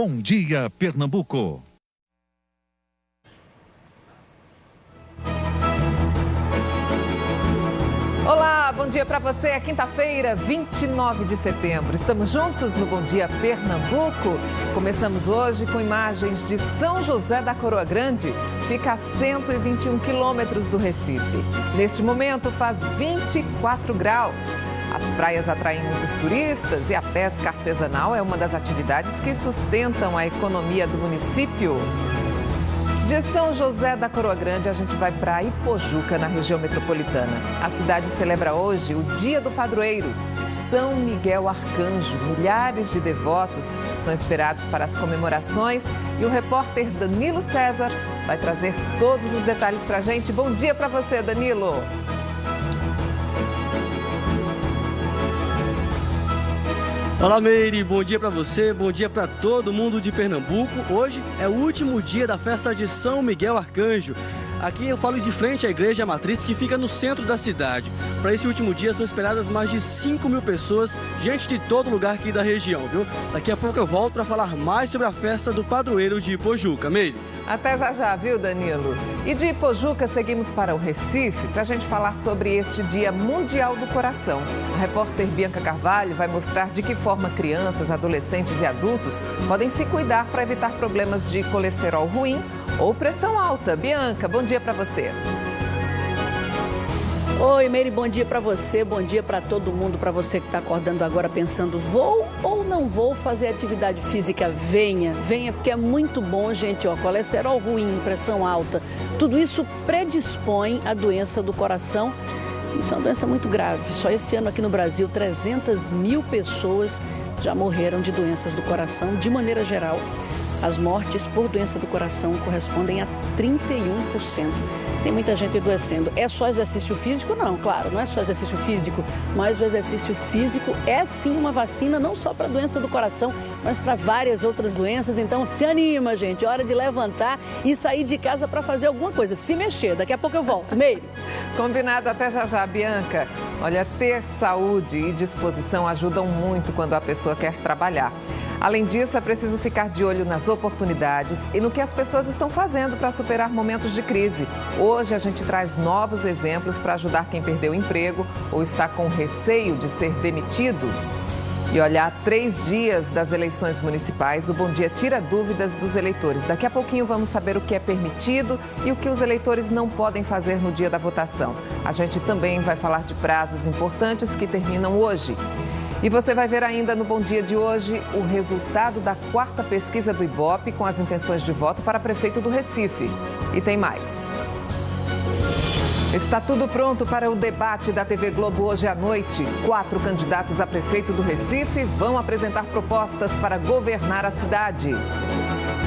Bom Dia Pernambuco. Olá, bom dia para você. É quinta-feira, 29 de setembro. Estamos juntos no Bom Dia Pernambuco. Começamos hoje com imagens de São José da Coroa Grande. Fica a 121 quilômetros do Recife. Neste momento faz 24 graus. As praias atraem muitos turistas e a pesca artesanal é uma das atividades que sustentam a economia do município. De São José da Coroa Grande, a gente vai para Ipojuca, na região metropolitana. A cidade celebra hoje o Dia do Padroeiro, São Miguel Arcanjo. Milhares de devotos são esperados para as comemorações e o repórter Danilo César vai trazer todos os detalhes para a gente. Bom dia para você, Danilo. Olá, Meire, bom dia para você, bom dia para todo mundo de Pernambuco. Hoje é o último dia da festa de São Miguel Arcanjo. Aqui eu falo de frente à Igreja Matriz, que fica no centro da cidade. Para esse último dia são esperadas mais de 5 mil pessoas, gente de todo lugar aqui da região, viu? Daqui a pouco eu volto para falar mais sobre a festa do padroeiro de Ipojuca. Meire. Até já, viu, Danilo? E de Ipojuca seguimos para o Recife para a gente falar sobre este Dia Mundial do Coração. A repórter Bianca Carvalho vai mostrar de que forma crianças, adolescentes e adultos podem se cuidar para evitar problemas de colesterol ruim ou pressão alta. Bianca, bom dia para você. Oi, Meire, bom dia para você, bom dia para todo mundo, para você que está acordando agora pensando, vou ou não vou fazer atividade física? Venha, porque é muito bom, gente, ó, colesterol ruim, pressão alta, tudo isso predispõe à doença do coração. Isso é uma doença muito grave. Só esse ano aqui no Brasil, 300 mil pessoas já morreram de doenças do coração, de maneira geral. As mortes por doença do coração correspondem a 31%. Tem muita gente adoecendo. É só exercício físico? Não, claro, não é só exercício físico, mas o exercício físico é sim uma vacina, não só para a doença do coração, mas para várias outras doenças. Então se anima, gente, hora de levantar e sair de casa para fazer alguma coisa, se mexer. Daqui a pouco eu volto. Meire. Combinado, até já, Bianca. Olha, ter saúde e disposição ajudam muito quando a pessoa quer trabalhar. Além disso, é preciso ficar de olho nas oportunidades e no que as pessoas estão fazendo para superar momentos de crise. Hoje a gente traz novos exemplos para ajudar quem perdeu o emprego ou está com receio de ser demitido. E olha, há 3 dias das eleições municipais, o Bom Dia tira dúvidas dos eleitores. Daqui a pouquinho vamos saber o que é permitido e o que os eleitores não podem fazer no dia da votação. A gente também vai falar de prazos importantes que terminam hoje. E você vai ver ainda no Bom Dia de hoje o resultado da 4ª pesquisa do Ibope com as intenções de voto para prefeito do Recife. E tem mais. Está tudo pronto para o debate da TV Globo hoje à noite. 4 candidatos a prefeito do Recife vão apresentar propostas para governar a cidade.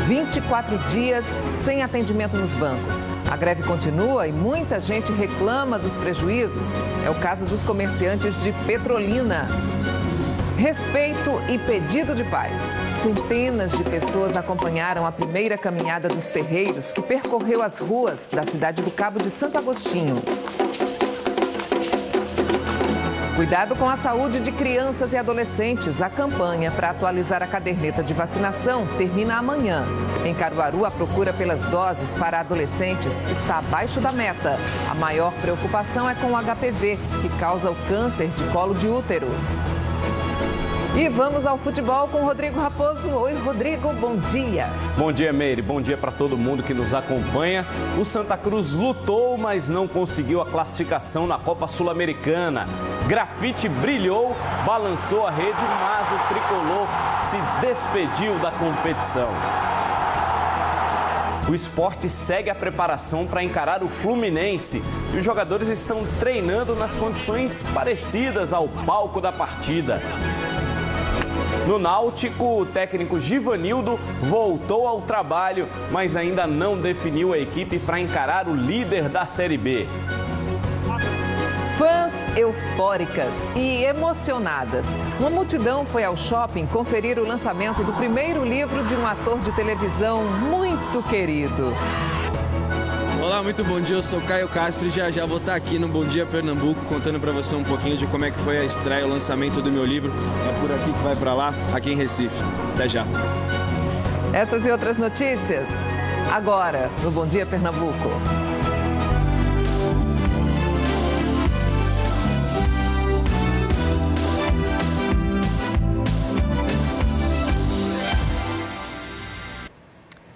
24 dias sem atendimento nos bancos. A greve continua e muita gente reclama dos prejuízos. É o caso dos comerciantes de Petrolina. Respeito e pedido de paz. Centenas de pessoas acompanharam a primeira caminhada dos terreiros que percorreu as ruas da cidade do Cabo de Santo Agostinho. Cuidado com a saúde de crianças e adolescentes. A campanha para atualizar a caderneta de vacinação termina amanhã. Em Caruaru, a procura pelas doses para adolescentes está abaixo da meta. A maior preocupação é com o HPV, que causa o câncer de colo de útero. E vamos ao futebol com o Rodrigo Raposo. Oi, Rodrigo, bom dia. Bom dia, Meire. Bom dia para todo mundo que nos acompanha. O Santa Cruz lutou, mas não conseguiu a classificação na Copa Sul-Americana. Grafite brilhou, balançou a rede, mas o tricolor se despediu da competição. O Sport segue a preparação para encarar o Fluminense e os jogadores estão treinando nas condições parecidas ao palco da partida. No Náutico, o técnico Givanildo voltou ao trabalho, mas ainda não definiu a equipe para encarar o líder da Série B. Fãs eufóricas e emocionadas. Uma multidão foi ao shopping conferir o lançamento do primeiro livro de um ator de televisão muito querido. Olá, muito bom dia, eu sou Caio Castro e já vou estar aqui no Bom Dia Pernambuco contando para você um pouquinho de como é que foi a estreia, o lançamento do meu livro. É por aqui que vai para lá, aqui em Recife. Até já. Essas e outras notícias, agora no Bom Dia Pernambuco.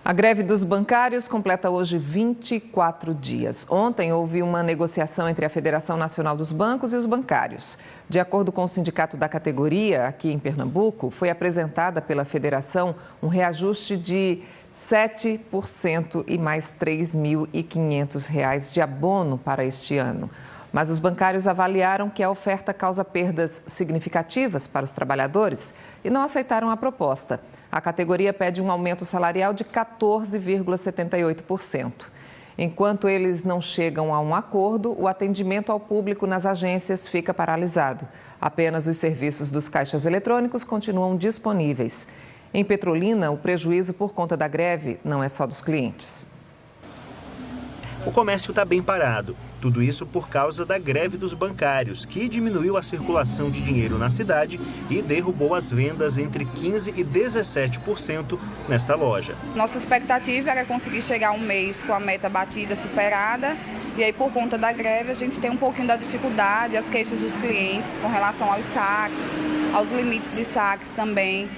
A greve dos bancários completa hoje 24 dias. Ontem houve uma negociação entre a Federação Nacional dos Bancos e os bancários. De acordo com o sindicato da categoria, aqui em Pernambuco, foi apresentada pela federação um reajuste de 7% e mais R$ 3.500 de abono para este ano. Mas os bancários avaliaram que a oferta causa perdas significativas para os trabalhadores e não aceitaram a proposta. A categoria pede um aumento salarial de 14,78%. Enquanto eles não chegam a um acordo, o atendimento ao público nas agências fica paralisado. Apenas os serviços dos caixas eletrônicos continuam disponíveis. Em Petrolina, o prejuízo por conta da greve não é só dos clientes. O comércio está bem parado. Tudo isso por causa da greve dos bancários, que diminuiu a circulação de dinheiro na cidade e derrubou as vendas entre 15% e 17% nesta loja. Nossa expectativa era conseguir chegar um mês com a meta batida, superada. E aí, por conta da greve, a gente tem um pouquinho da dificuldade, as queixas dos clientes com relação aos saques, aos limites de saques também.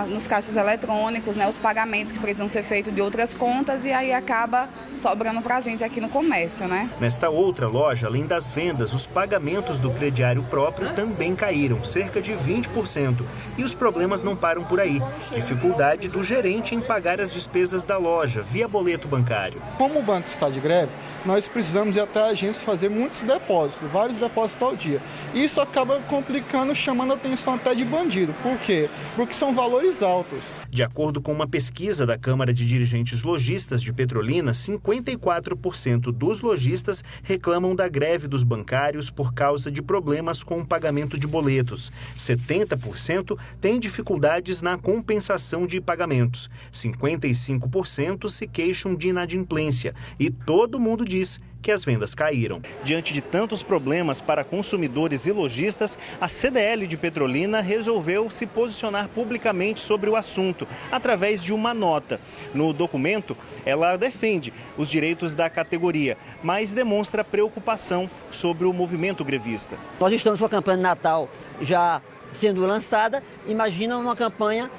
Nos caixas eletrônicos, né, os pagamentos que precisam ser feitos de outras contas e aí acaba sobrando para a gente aqui no comércio, né? Nesta outra loja, além das vendas, os pagamentos do crediário próprio também caíram, cerca de 20%. E os problemas não param por aí. Dificuldade do gerente em pagar as despesas da loja via boleto bancário. Como o banco está de greve, nós precisamos ir até a agência fazer muitos depósitos, vários depósitos ao dia. Isso acaba complicando, chamando a atenção até de bandido. Por quê? Porque são valores altos. De acordo com uma pesquisa da Câmara de Dirigentes Lojistas de Petrolina, 54% dos lojistas reclamam da greve dos bancários por causa de problemas com o pagamento de boletos. 70% têm dificuldades na compensação de pagamentos. 55% se queixam de inadimplência. E todo mundo diz que as vendas caíram. Diante de tantos problemas para consumidores e lojistas, a CDL de Petrolina resolveu se posicionar publicamente sobre o assunto, através de uma nota. No documento, ela defende os direitos da categoria, mas demonstra preocupação sobre o movimento grevista. Nós estamos com a campanha de Natal já sendo lançada. Imagina uma campanha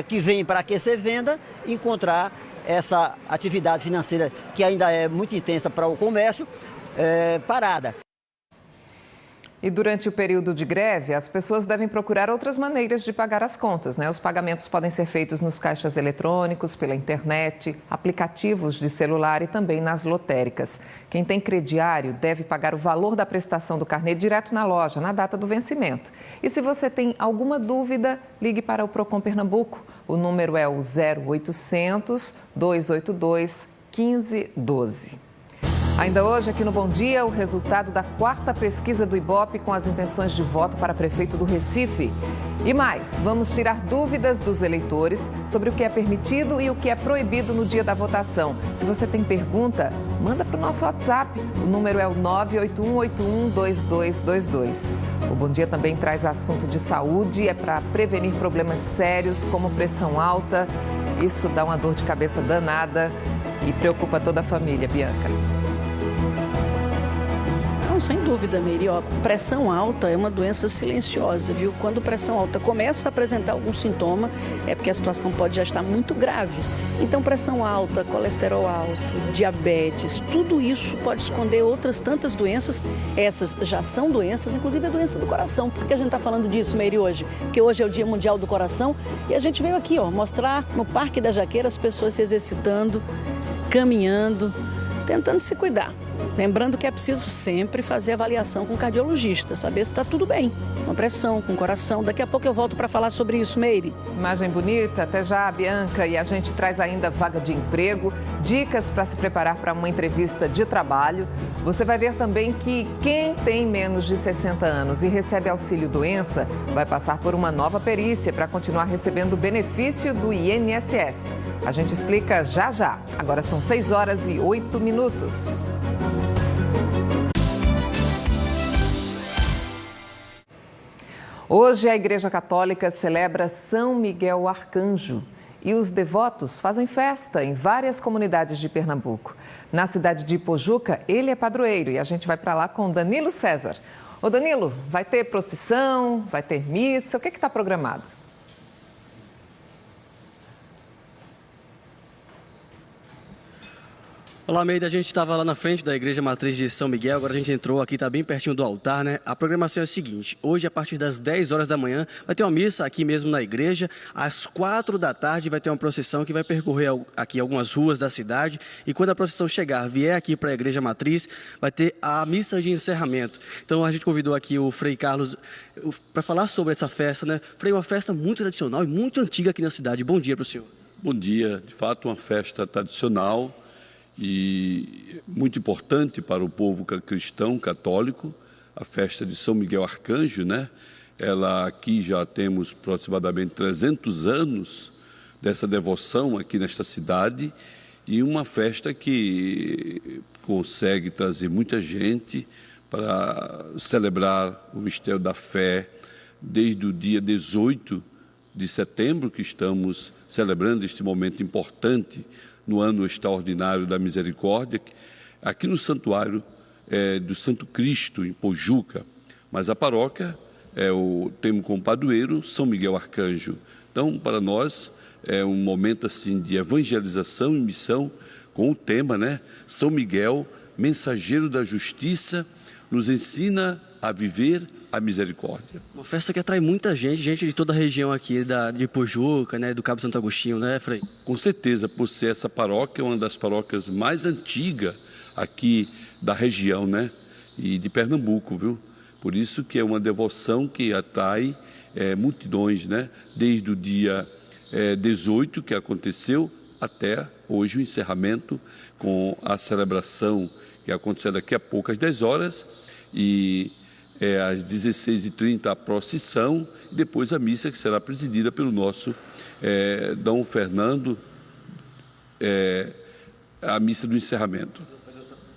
que vem para aquecer venda, encontrar essa atividade financeira que ainda é muito intensa para o comércio, parada. E durante o período de greve, as pessoas devem procurar outras maneiras de pagar as contas, né? Os pagamentos podem ser feitos nos caixas eletrônicos, pela internet, aplicativos de celular e também nas lotéricas. Quem tem crediário deve pagar o valor da prestação do carnê direto na loja, na data do vencimento. E se você tem alguma dúvida, ligue para o Procon Pernambuco. O número é o 0800 282 1512. Ainda hoje, aqui no Bom Dia, o resultado da 4ª pesquisa do Ibope com as intenções de voto para prefeito do Recife. E mais, vamos tirar dúvidas dos eleitores sobre o que é permitido e o que é proibido no dia da votação. Se você tem pergunta, manda para o nosso WhatsApp. O número é o 981812222. O Bom Dia também traz assunto de saúde, é para prevenir problemas sérios como pressão alta. Isso dá uma dor de cabeça danada e preocupa toda a família, Bianca. Sem dúvida, Meire. Pressão alta é uma doença silenciosa, viu? Quando pressão alta começa a apresentar algum sintoma, é porque a situação pode já estar muito grave. Então, pressão alta, colesterol alto, diabetes, tudo isso pode esconder outras tantas doenças. Essas já são doenças, inclusive a doença do coração. Por que a gente está falando disso, Meire, hoje? Porque hoje é o Dia Mundial do Coração e a gente veio aqui, mostrar no Parque da Jaqueira as pessoas se exercitando, caminhando, tentando se cuidar. Lembrando que é preciso sempre fazer avaliação com o cardiologista, saber se está tudo bem, com pressão, com coração. Daqui a pouco eu volto para falar sobre isso, Meire. Imagem bonita, até já, Bianca. E a gente traz ainda vaga de emprego, dicas para se preparar para uma entrevista de trabalho. Você vai ver também que quem tem menos de 60 anos e recebe auxílio-doença vai passar por uma nova perícia para continuar recebendo o benefício do INSS. A gente explica já já. Agora são 6h08. Hoje a Igreja Católica celebra São Miguel Arcanjo. e os devotos fazem festa em várias comunidades de Pernambuco. Na cidade de Ipojuca, ele é padroeiro e a gente vai para lá com Danilo César. Ô Danilo, vai ter procissão, vai ter missa, o que está programado? Olá, Meida, a gente estava lá na frente da Igreja Matriz de São Miguel, agora a gente entrou aqui, está bem pertinho do altar, né? A programação é a seguinte, hoje a partir das 10 horas da manhã vai ter uma missa aqui mesmo na igreja, às 4 da tarde vai ter uma procissão que vai percorrer aqui algumas ruas da cidade e quando a procissão chegar, vier aqui para a Igreja Matriz, vai ter a missa de encerramento. Então a gente convidou aqui o Frei Carlos para falar sobre essa festa, né? Frei, uma festa muito tradicional e muito antiga aqui na cidade. Bom dia para o senhor. Bom dia, de fato uma festa tradicional e muito importante para o povo cristão, católico, a festa de São Miguel Arcanjo, né? Ela aqui já temos aproximadamente 300 anos dessa devoção aqui nesta cidade e uma festa que consegue trazer muita gente para celebrar o mistério da fé desde o dia 18 de setembro, que estamos celebrando este momento importante no ano extraordinário da misericórdia, aqui no santuário do Santo Cristo, em Pojuca. Mas a paróquia temos como padroeiro São Miguel Arcanjo. Então, para nós, é um momento assim de evangelização e missão com o tema, né? São Miguel, mensageiro da justiça, nos ensina a viver a misericórdia. Uma festa que atrai muita gente de toda a região aqui de Pojuca, né, do Cabo Santo Agostinho, né, Frei? Com certeza, por ser essa paróquia uma das paróquias mais antigas aqui da região, né, e de Pernambuco, viu? Por isso que é uma devoção que atrai multidões, né, desde o dia 18 que aconteceu até hoje o encerramento com a celebração que acontecerá daqui a pouco às 10 horas e às 16h30 a procissão e depois a missa que será presidida pelo nosso Dom Fernando, a missa do encerramento.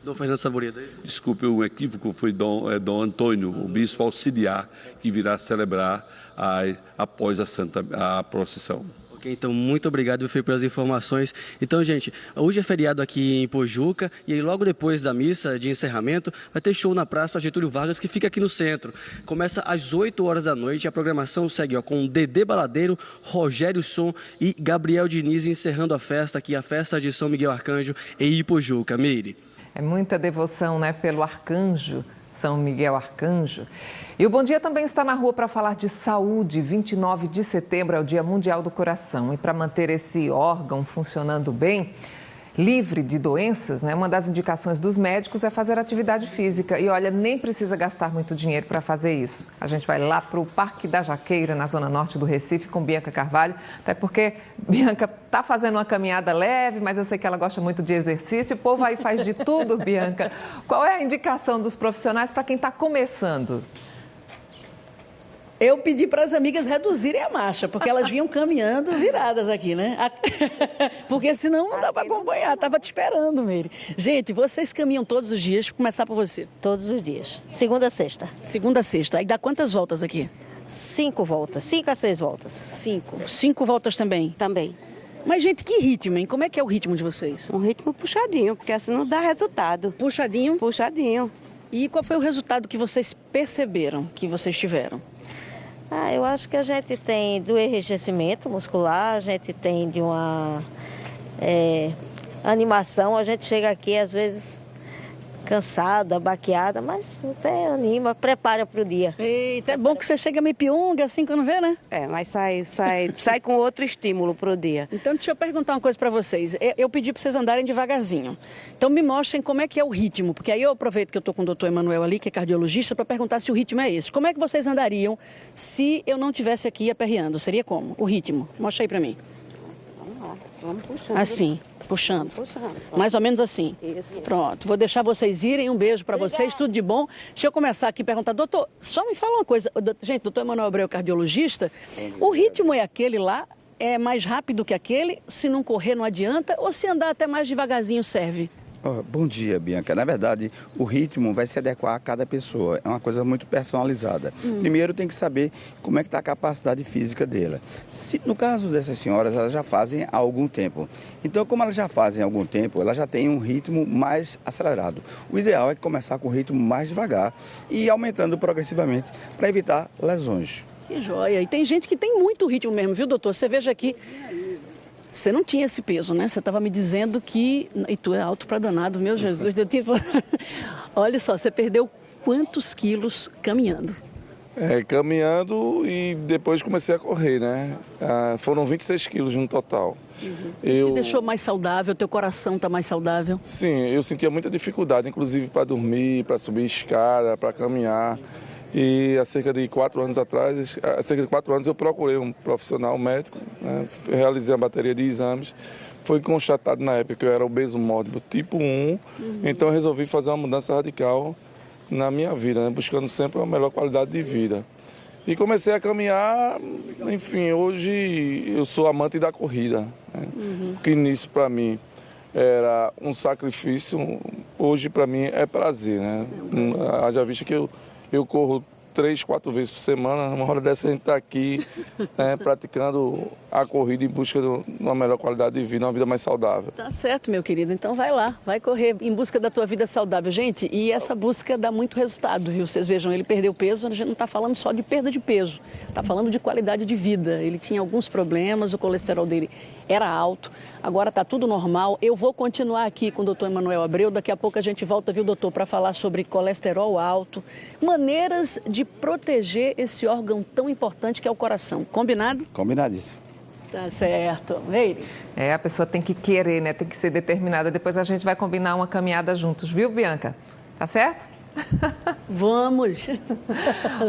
Dom Fernando Saboreda, é isso? Desculpe o equívoco, foi Dom Antônio, o bispo auxiliar, que virá celebrar após a procissão. Então, muito obrigado, Frei, pelas informações. Então, gente, hoje é feriado aqui em Pojuca e aí logo depois da missa de encerramento vai ter show na Praça Getúlio Vargas, que fica aqui no centro. Começa às 8 horas da noite e a programação segue com Dedê Baladeiro, Rogério Som e Gabriel Diniz encerrando a festa aqui, a festa de São Miguel Arcanjo em Ipojuca. Meire. É muita devoção, né, pelo Arcanjo, São Miguel Arcanjo. E o Bom Dia também está na rua para falar de saúde. 29 de setembro é o Dia Mundial do Coração. E para manter esse órgão funcionando bem, livre de doenças, né, uma das indicações dos médicos é fazer atividade física. E olha, nem precisa gastar muito dinheiro para fazer isso. A gente vai lá para o Parque da Jaqueira, na zona norte do Recife, com Bianca Carvalho. Até porque Bianca está fazendo uma caminhada leve, mas eu sei que ela gosta muito de exercício. O povo aí faz de tudo, Bianca. Qual é a indicação dos profissionais para quem está começando? Eu pedi para as amigas reduzirem a marcha, porque elas vinham caminhando viradas aqui, né? Porque senão não dá para acompanhar. Estava te esperando, Meire. Gente, vocês caminham todos os dias? Vou começar por você. Todos os dias. Segunda a sexta. Segunda a sexta. Aí dá quantas voltas aqui? 5 voltas. 5 a 6 voltas. 5. 5 voltas também? Também. Mas, gente, que ritmo, hein? Como é que é o ritmo de vocês? Um ritmo puxadinho, porque assim não dá resultado. Puxadinho? Puxadinho. E qual foi o resultado que vocês perceberam que vocês tiveram? Eu acho que a gente tem do enrijecimento muscular, a gente tem de uma animação, a gente chega aqui às vezes cansada, baqueada, mas até anima, prepara para o dia. Eita, é bom que você chega meio piunga assim quando vê, né? Mas sai com outro estímulo para o dia. Então deixa eu perguntar uma coisa para vocês. Eu pedi para vocês andarem devagarzinho. Então me mostrem como é que é o ritmo, porque aí eu aproveito que eu estou com o doutor Emanuel ali, que é cardiologista, para perguntar se o ritmo é esse. Como é que vocês andariam se eu não estivesse aqui aperreando? Seria como? O ritmo. Mostra aí para mim. Vamos lá, vamos puxando. Assim. Puxando. Puxando. Mais ou menos assim. Isso. Pronto. Vou deixar vocês irem. Um beijo para vocês. Tudo de bom. Deixa eu começar aqui a perguntar. Doutor, só me fala uma coisa. Gente, doutor Emanuel Abreu, cardiologista. O ritmo é aquele lá? É mais rápido que aquele? Se não correr, não adianta? Ou se andar até mais devagarzinho serve? Bom dia, Bianca. Na verdade, o ritmo vai se adequar a cada pessoa. É uma coisa muito personalizada. Primeiro, tem que saber como é que está a capacidade física dela. No caso dessas senhoras, elas já fazem há algum tempo. Então, como elas já fazem há algum tempo, elas já têm um ritmo mais acelerado. O ideal é começar com o ritmo mais devagar e ir aumentando progressivamente para evitar lesões. Que joia. E tem gente que tem muito ritmo mesmo, viu, doutor? Você veja aqui. Você não tinha esse peso, né? Você estava me dizendo que... E tu é alto pra danado, meu Jesus. Olha só, você perdeu quantos quilos caminhando? Caminhando e depois comecei a correr, né? Foram 26 quilos no total. Isso te deixou mais saudável? Teu coração está mais saudável? Sim, eu sentia muita dificuldade, inclusive para dormir, para subir escada, para caminhar. E há cerca de 4 anos atrás, eu procurei um profissional médico, né? Realizei uma bateria de exames. Foi constatado na época que eu era obeso mórbido tipo 1, então eu resolvi fazer uma mudança radical na minha vida, né? Buscando sempre uma melhor qualidade de vida. E comecei a caminhar, enfim, hoje eu sou amante da corrida, né? Que início para mim era um sacrifício, hoje para mim é prazer, né? Haja vista que eu corro 3, 4 vezes por semana. Uma hora dessa a gente está aqui, né, praticando a corrida em busca de uma melhor qualidade de vida, uma vida mais saudável. Tá certo, meu querido. Então vai lá, vai correr em busca da tua vida saudável. Gente, e essa busca dá muito resultado, viu? Vocês vejam, ele perdeu peso, a gente não está falando só de perda de peso, está falando de qualidade de vida. Ele tinha alguns problemas, o colesterol dele era alto, agora está tudo normal. Eu vou continuar aqui com o doutor Emanuel Abreu, daqui a pouco a gente volta, viu, doutor, para falar sobre colesterol alto, maneiras de proteger esse órgão tão importante que é o coração. Combinado? Combinadíssimo. Tá certo. Meire. A pessoa tem que querer, né? Tem que ser determinada. Depois a gente vai combinar uma caminhada juntos, viu, Bianca? Tá certo? Vamos!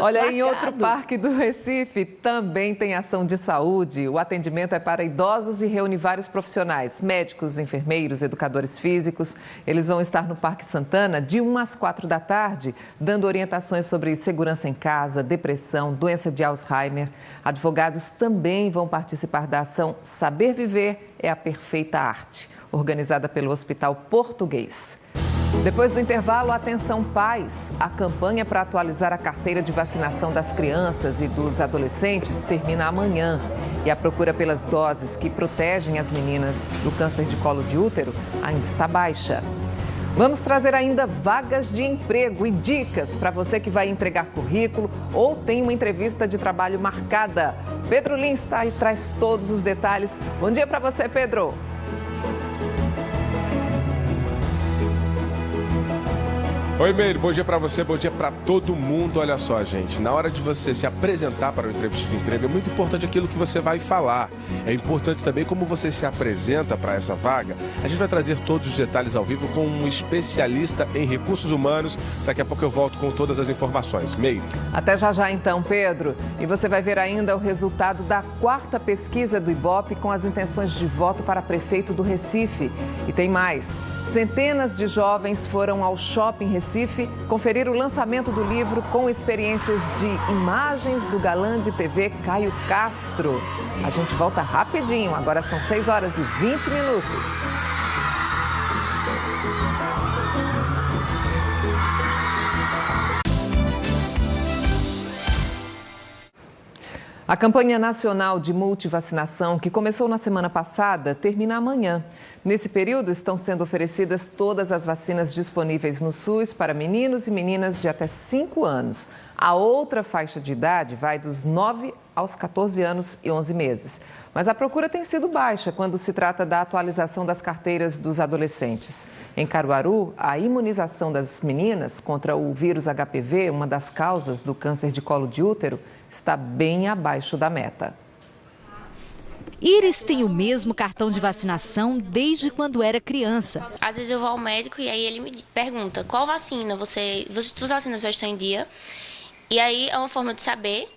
Olha, em outro parque do Recife também tem ação de saúde. O atendimento é para idosos e reúne vários profissionais, médicos, enfermeiros, educadores físicos. Eles vão estar no Parque Santana de 1 às 4 da tarde, dando orientações sobre segurança em casa, depressão, doença de Alzheimer. Advogados também vão participar da ação Saber Viver é a Perfeita Arte, organizada pelo Hospital Português. Depois do intervalo, atenção pais. A campanha para atualizar a carteira de vacinação das crianças e dos adolescentes termina amanhã. E a procura pelas doses que protegem as meninas do câncer de colo de útero ainda está baixa. Vamos trazer ainda vagas de emprego e dicas para você que vai entregar currículo ou tem uma entrevista de trabalho marcada. Pedro Lins está aí, traz todos os detalhes. Bom dia para você, Pedro. Oi, Meire, bom dia pra você, bom dia pra todo mundo. Olha só, gente, na hora de você se apresentar para uma entrevista de emprego, é muito importante aquilo que você vai falar. É importante também como você se apresenta para essa vaga. A gente vai trazer todos os detalhes ao vivo com um especialista em recursos humanos. Daqui a pouco eu volto com todas as informações. Meire. Até já então, Pedro. E você vai ver ainda o resultado da 4ª pesquisa do Ibope com as intenções de voto para prefeito do Recife. E tem mais. Centenas de jovens foram ao Shopping Recife conferir o lançamento do livro com experiências de imagens do galã de TV Caio Castro. A gente volta rapidinho, agora são 6 horas e 20 minutos. A campanha nacional de multivacinação, que começou na semana passada, termina amanhã. Nesse período, estão sendo oferecidas todas as vacinas disponíveis no SUS para meninos e meninas de até 5 anos. A outra faixa de idade vai dos 9 aos 14 anos e 11 meses. Mas a procura tem sido baixa quando se trata da atualização das carteiras dos adolescentes. Em Caruaru, a imunização das meninas contra o vírus HPV, uma das causas do câncer de colo de útero, está bem abaixo da meta. Iris tem o mesmo cartão de vacinação desde quando era criança. Às vezes eu vou ao médico e aí ele me pergunta qual vacina as vacinas já estão em dia. E aí é uma forma de saber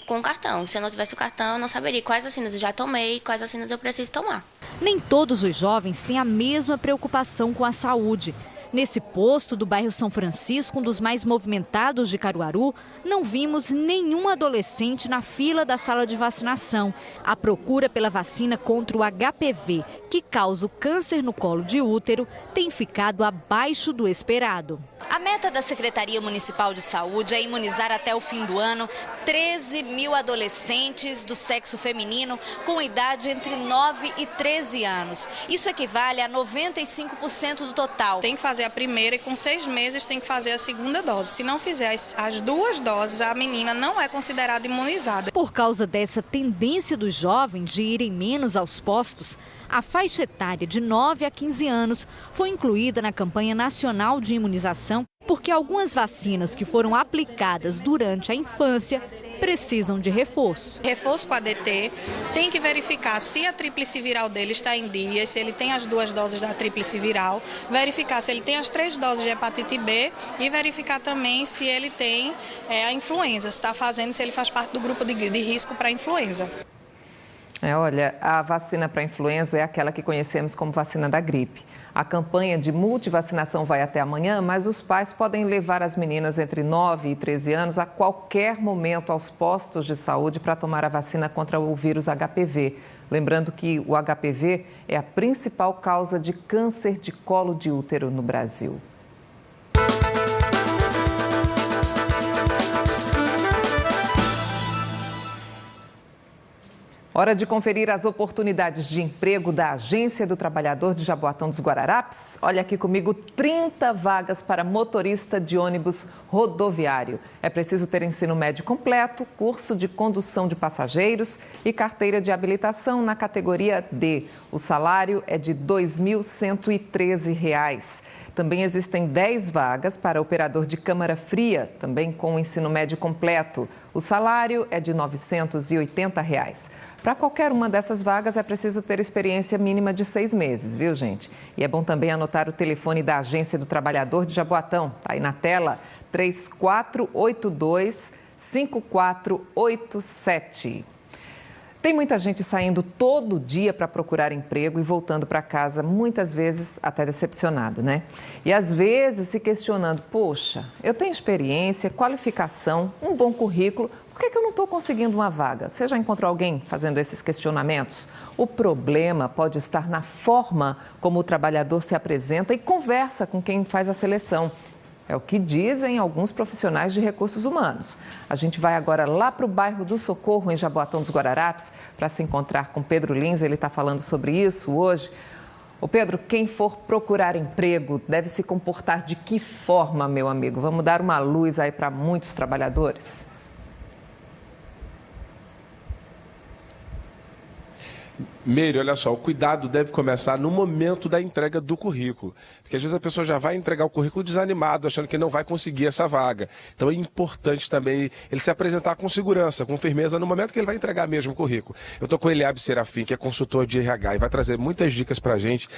com o cartão. Se eu não tivesse o cartão, eu não saberia quais vacinas eu já tomei e quais vacinas eu preciso tomar. Nem todos os jovens têm a mesma preocupação com a saúde. Nesse posto do bairro São Francisco, um dos mais movimentados de Caruaru, não vimos nenhum adolescente na fila da sala de vacinação. A procura pela vacina contra o HPV, que causa o câncer no colo de útero, tem ficado abaixo do esperado. A meta da Secretaria Municipal de Saúde é imunizar até o fim do ano 13 mil adolescentes do sexo feminino com idade entre 9 e 13 anos. Isso equivale a 95% do total. Tem que fazer a primeira e com 6 meses tem que fazer a segunda dose. Se não fizer as 2 doses, a menina não é considerada imunizada. Por causa dessa tendência dos jovens de irem menos aos postos, a faixa etária de 9 a 15 anos foi incluída na campanha nacional de imunização porque algumas vacinas que foram aplicadas durante a infância precisam de reforço. Reforço com a ADT, tem que verificar se a tríplice viral dele está em dia, se ele tem as 2 doses da tríplice viral, verificar se ele tem as 3 doses de hepatite B e verificar também se ele tem a influenza, se está fazendo, se ele faz parte do grupo de risco para a influenza. Olha, a vacina para a influenza é aquela que conhecemos como vacina da gripe. A campanha de multivacinação vai até amanhã, mas os pais podem levar as meninas entre 9 e 13 anos a qualquer momento aos postos de saúde para tomar a vacina contra o vírus HPV. Lembrando que o HPV é a principal causa de câncer de colo de útero no Brasil. Hora de conferir as oportunidades de emprego da Agência do Trabalhador de Jaboatão dos Guararapes. Olha aqui comigo, 30 vagas para motorista de ônibus rodoviário. É preciso ter ensino médio completo, curso de condução de passageiros e carteira de habilitação na categoria D. O salário é de R$ 2.113. Também existem 10 vagas para operador de câmara fria, também com ensino médio completo. O salário é de R$ 980. Para qualquer uma dessas vagas é preciso ter experiência mínima de 6 meses, viu, gente? E é bom também anotar o telefone da Agência do Trabalhador de Jaboatão. Está aí na tela, 3482-5487. Tem muita gente saindo todo dia para procurar emprego e voltando para casa, muitas vezes até decepcionado, né? E às vezes se questionando, poxa, eu tenho experiência, qualificação, um bom currículo, por que eu não estou conseguindo uma vaga? Você já encontrou alguém fazendo esses questionamentos? O problema pode estar na forma como o trabalhador se apresenta e conversa com quem faz a seleção. É o que dizem alguns profissionais de recursos humanos. A gente vai agora lá para o bairro do Socorro, em Jaboatão dos Guararapes, para se encontrar com Pedro Lins. Ele está falando sobre isso hoje. Ô Pedro, quem for procurar emprego deve se comportar de que forma, meu amigo? Vamos dar uma luz aí para muitos trabalhadores? Meire, olha só, o cuidado deve começar no momento da entrega do currículo. Porque às vezes a pessoa já vai entregar o currículo desanimado, achando que não vai conseguir essa vaga. Então é importante também ele se apresentar com segurança, com firmeza, no momento que ele vai entregar mesmo o currículo. Eu estou com o Eliabe Serafim, que é consultor de RH, e vai trazer muitas dicas para a gente.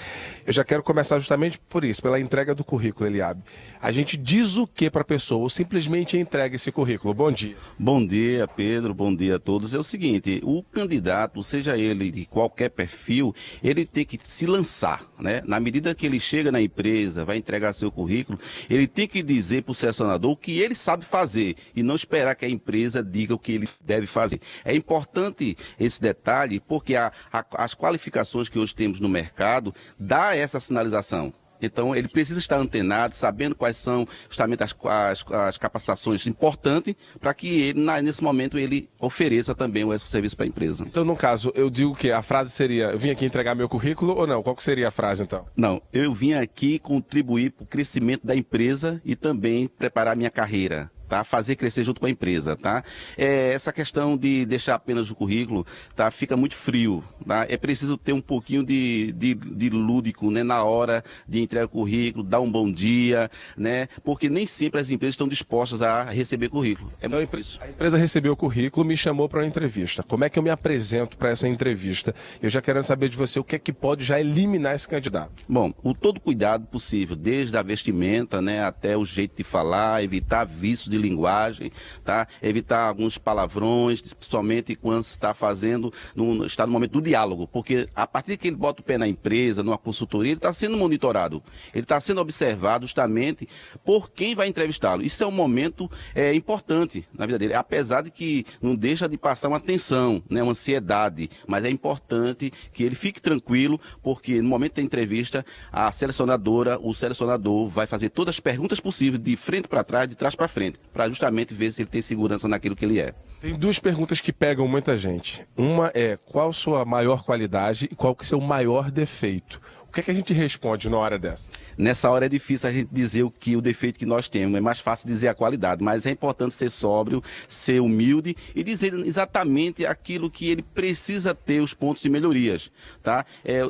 Eu já quero começar justamente por isso, pela entrega do currículo, Eliabe. A gente diz o que para a pessoa ou simplesmente entrega esse currículo? Bom dia. Bom dia, Pedro. Bom dia a todos. É o seguinte, o candidato, seja ele de qualquer perfil, ele tem que se lançar, né? Na medida que ele chega na empresa, vai entregar seu currículo, ele tem que dizer para o selecionador o que ele sabe fazer e não esperar que a empresa diga o que ele deve fazer. É importante esse detalhe porque as qualificações que hoje temos no mercado dá essa sinalização. Então, ele precisa estar antenado, sabendo quais são justamente as capacitações importantes para que ele, nesse momento, ele ofereça também o serviço para a empresa. Então, no caso, eu digo que a frase seria, eu vim aqui entregar meu currículo ou não? Qual que seria a frase, então? Não, eu vim aqui contribuir para o crescimento da empresa e também preparar minha carreira. Tá? Fazer crescer junto com a empresa, tá? Essa questão de deixar apenas o currículo, tá? Fica muito frio, tá? É preciso ter um pouquinho de lúdico, né? Na hora de entregar o currículo, dar um bom dia, né? Porque nem sempre as empresas estão dispostas a receber currículo. Então, a empresa recebeu o currículo, me chamou para uma entrevista. Como é que eu me apresento para essa entrevista? Eu já quero saber de você o que é que pode já eliminar esse candidato. Bom, o todo cuidado possível, desde a vestimenta, né? Até o jeito de falar, evitar vícios de de linguagem, tá? Evitar alguns palavrões, principalmente quando está está no momento do diálogo, porque a partir que ele bota o pé na empresa, numa consultoria, ele está sendo monitorado, ele está sendo observado justamente por quem vai entrevistá-lo. Isso é um momento importante na vida dele, apesar de que não deixa de passar uma tensão, né, uma ansiedade, mas é importante que ele fique tranquilo, porque no momento da entrevista, a selecionadora, o selecionador vai fazer todas as perguntas possíveis, de frente para trás, de trás para frente, para justamente ver se ele tem segurança naquilo que ele é. Tem duas perguntas que pegam muita gente. Uma é, qual a sua maior qualidade e qual que é o seu maior defeito? O que é que a gente responde na hora dessa? Nessa hora é difícil a gente dizer o defeito que nós temos, é mais fácil dizer a qualidade, mas é importante ser sóbrio, ser humilde e dizer exatamente aquilo que ele precisa ter, os pontos de melhorias, tá?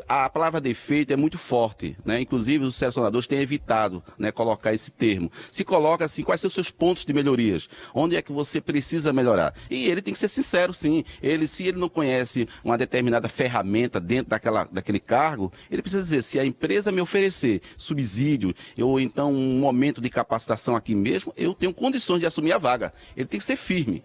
A palavra defeito é muito forte, né? Inclusive os selecionadores têm evitado, né, colocar esse termo. Se coloca assim, quais são os seus pontos de melhorias? Onde é que você precisa melhorar? E ele tem que ser sincero, sim. Se ele não conhece uma determinada ferramenta dentro daquele cargo, ele precisa dizer, se a empresa me oferecer subsídio ou então um momento de capacitação aqui mesmo, eu tenho condições de assumir a vaga. Ele tem que ser firme.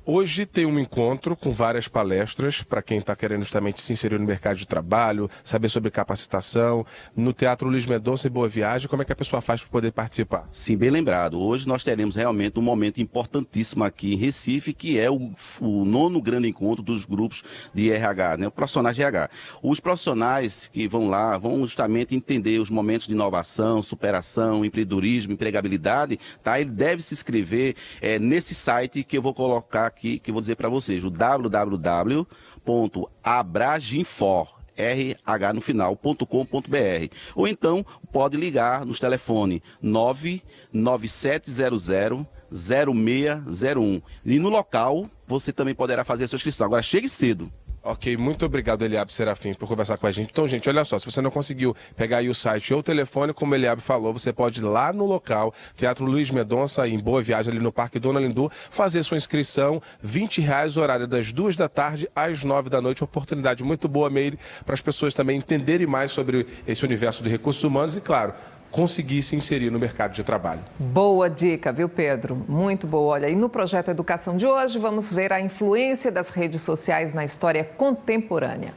Hoje tem um encontro com várias palestras para quem está querendo justamente se inserir no mercado de trabalho, saber sobre capacitação. No Teatro Luiz Mendonça, em Boa Viagem, como é que a pessoa faz para poder participar? Sim, bem lembrado. Hoje nós teremos realmente um momento importantíssimo aqui em Recife, que é o 9º grande encontro dos grupos de RH, né? Os profissionais de RH. Os profissionais que vão lá vão justamente entender os momentos de inovação, superação, empreendedorismo, empregabilidade, tá? Ele deve se inscrever nesse site que eu vou colocar aqui, que eu vou dizer para vocês, o www.abraginfor.com.br, ou então pode ligar nos telefones 99700 0601 e no local você também poderá fazer a sua inscrição. Agora chegue cedo. Ok, muito obrigado, Eliabe Serafim, por conversar com a gente. Então, gente, olha só, se você não conseguiu pegar aí o site ou o telefone, como o Eliabe falou, você pode ir lá no local, Teatro Luiz Mendonça, em Boa Viagem, ali no Parque Dona Lindu, fazer sua inscrição, R$20, horário das 2 da tarde às 9 da noite. Oportunidade muito boa, Meire, para as pessoas também entenderem mais sobre esse universo de recursos humanos e, claro, conseguir se inserir no mercado de trabalho. Boa dica, viu, Pedro? Muito boa. Olha, e no projeto Educação de hoje, vamos ver a influência das redes sociais na história contemporânea.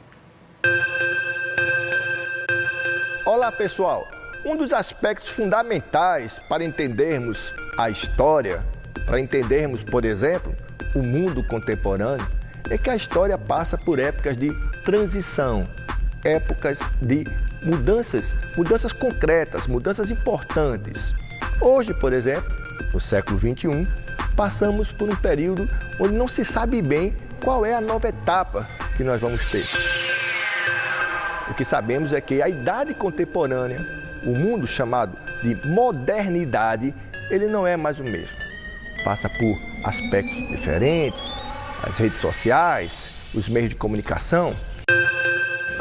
Olá, pessoal. Um dos aspectos fundamentais para entendermos a história, para entendermos, por exemplo, o mundo contemporâneo, é que a história passa por épocas de transição, épocas de mudanças concretas, mudanças importantes. Hoje, por exemplo, no século XXI, passamos por um período onde não se sabe bem qual é a nova etapa que nós vamos ter. O que sabemos é que a idade contemporânea, o mundo chamado de modernidade, ele não é mais o mesmo. Passa por aspectos diferentes, as redes sociais, os meios de comunicação.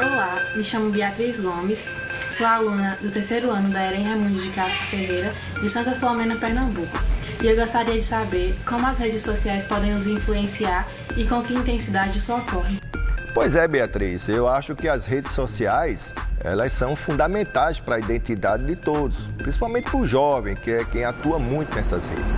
Olá, me chamo Beatriz Gomes, sou aluna do 3º ano da Eren Raimundo de Castro Ferreira, de Santa Filomena, Pernambuco. E eu gostaria de saber como as redes sociais podem nos influenciar e com que intensidade isso ocorre. Pois é, Beatriz, eu acho que as redes sociais, elas são fundamentais para a identidade de todos, principalmente para o jovem, que é quem atua muito nessas redes.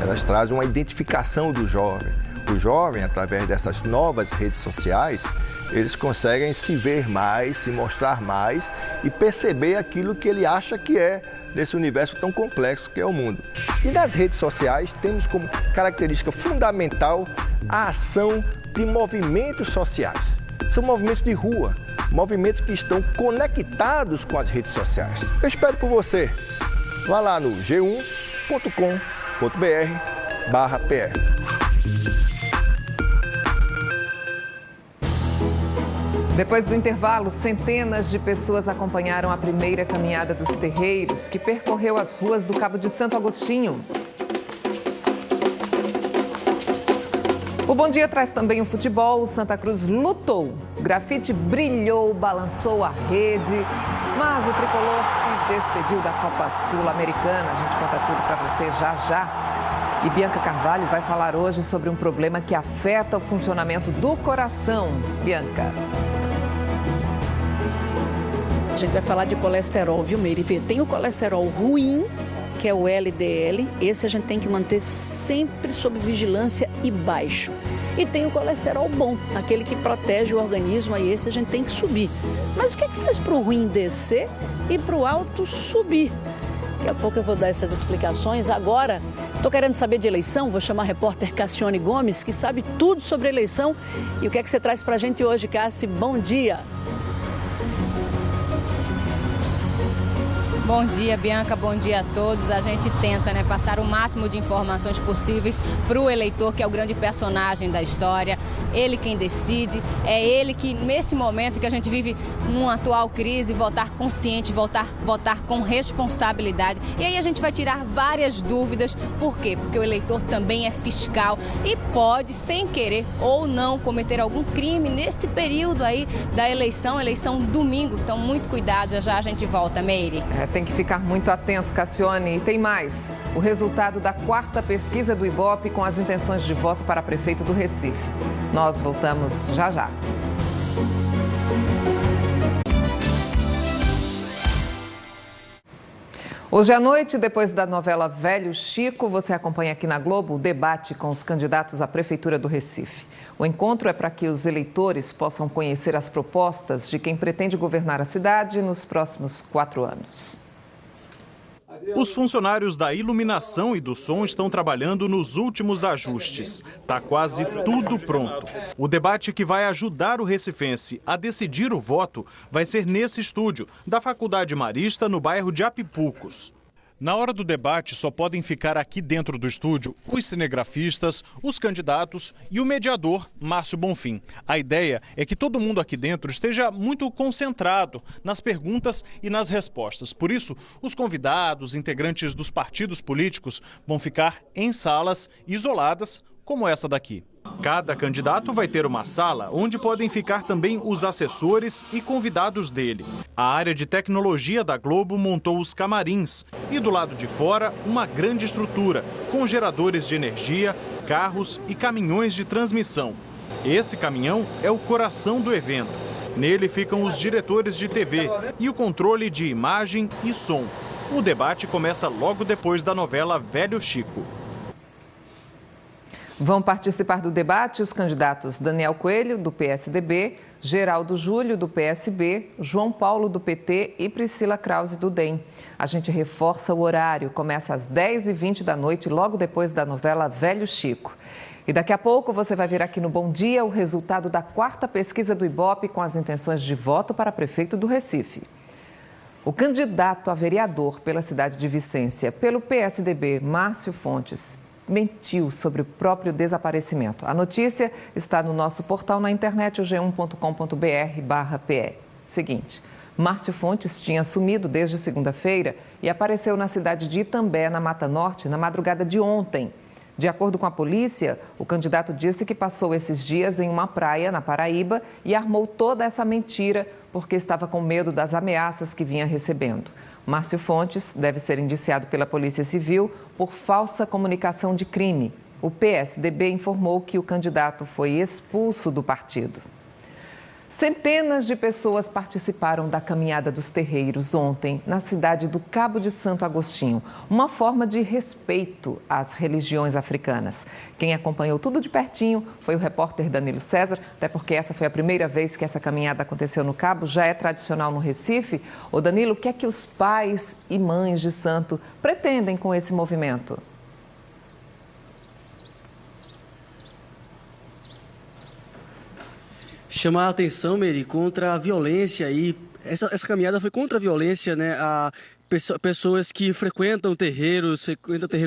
Elas trazem uma identificação do jovem. O jovem, através dessas novas redes sociais, eles conseguem se ver mais, se mostrar mais e perceber aquilo que ele acha que é desse universo tão complexo que é o mundo. E nas redes sociais temos como característica fundamental a ação de movimentos sociais. São movimentos de rua, movimentos que estão conectados com as redes sociais. Eu espero por você. Vá lá no g1.com.br/pr. Depois do intervalo, centenas de pessoas acompanharam a primeira caminhada dos terreiros, que percorreu as ruas do Cabo de Santo Agostinho. O Bom Dia traz também o futebol. O Santa Cruz lutou, o grafite brilhou, balançou a rede, mas o tricolor se despediu da Copa Sul-Americana. A gente conta tudo para você já. E Bianca Carvalho vai falar hoje sobre um problema que afeta o funcionamento do coração. Bianca. A gente vai falar de colesterol, viu, Meire? Tem o colesterol ruim, que que é o LDL, esse a gente tem que manter sempre sob vigilância e baixo. E tem o colesterol bom, aquele que protege o organismo, aí esse a gente tem que subir. Mas o que é que faz para o ruim descer e para o alto subir? Daqui a pouco eu vou dar essas explicações. Agora, estou querendo saber de eleição, vou chamar a repórter Cassione Gomes, que sabe tudo sobre eleição. E o que é que você traz para a gente hoje, Cassi? Bom dia! Bom dia, Bianca, bom dia a todos. A gente tenta, passar o máximo de informações possíveis para o eleitor, que é o grande personagem da história. Ele quem decide, é ele que, nesse momento que a gente vive numa atual crise, votar consciente, votar com responsabilidade. E aí a gente vai tirar várias dúvidas. Por quê? Porque o eleitor também é fiscal e pode, sem querer ou não, cometer algum crime nesse período aí da eleição domingo. Então, muito cuidado, já a gente volta, Meire. Tem que ficar muito atento, Cassione. E tem mais. O resultado da 4ª pesquisa do Ibope com as intenções de voto para prefeito do Recife. Nós voltamos já já. Hoje à noite, depois da novela Velho Chico, você acompanha aqui na Globo o debate com os candidatos à Prefeitura do Recife. O encontro é para que os eleitores possam conhecer as propostas de quem pretende governar a cidade nos próximos 4 anos. Os funcionários da iluminação e do som estão trabalhando nos últimos ajustes. Está quase tudo pronto. O debate que vai ajudar o recifense a decidir o voto vai ser nesse estúdio, da Faculdade Marista, no bairro de Apipucos. Na hora do debate, só podem ficar aqui dentro do estúdio os cinegrafistas, os candidatos e o mediador, Márcio Bonfim. A ideia é que todo mundo aqui dentro esteja muito concentrado nas perguntas e nas respostas. Por isso, os convidados, integrantes dos partidos políticos, vão ficar em salas isoladas, como essa daqui. Cada candidato vai ter uma sala onde podem ficar também os assessores e convidados dele. A área de tecnologia da Globo montou os camarins e do lado de fora uma grande estrutura com geradores de energia, carros e caminhões de transmissão. Esse caminhão é o coração do evento. Nele ficam os diretores de TV e o controle de imagem e som. O debate começa logo depois da novela Velho Chico. Vão participar do debate os candidatos Daniel Coelho, do PSDB, Geraldo Júlio, do PSB, João Paulo, do PT e Priscila Krause, do DEM. A gente reforça o horário, começa às 10h20 da noite, logo depois da novela Velho Chico. E daqui a pouco você vai ver aqui no Bom Dia o resultado da 4ª pesquisa do Ibope com as intenções de voto para prefeito do Recife. O candidato a vereador pela cidade de Vicência, pelo PSDB, Márcio Fontes, mentiu sobre o próprio desaparecimento. A notícia está no nosso portal na internet, o g1.com.br/pe. Seguinte, Márcio Fontes tinha sumido desde segunda-feira e apareceu na cidade de Itambé, na Mata Norte, na madrugada de ontem. De acordo com a polícia, o candidato disse que passou esses dias em uma praia, na Paraíba, e armou toda essa mentira porque estava com medo das ameaças que vinha recebendo. Márcio Fontes deve ser indiciado pela Polícia Civil por falsa comunicação de crime. O PSDB informou que o candidato foi expulso do partido. Centenas de pessoas participaram da Caminhada dos Terreiros ontem, na cidade do Cabo de Santo Agostinho, uma forma de respeito às religiões africanas. Quem acompanhou tudo de pertinho foi o repórter Danilo César, até porque essa foi a primeira vez que essa caminhada aconteceu no Cabo, já é tradicional no Recife. Ô Danilo, o que é que os pais e mães de santo pretendem com esse movimento? Chamar a atenção, Meri, contra a violência e essa caminhada foi contra a violência, né? A pessoas que frequentam terreiros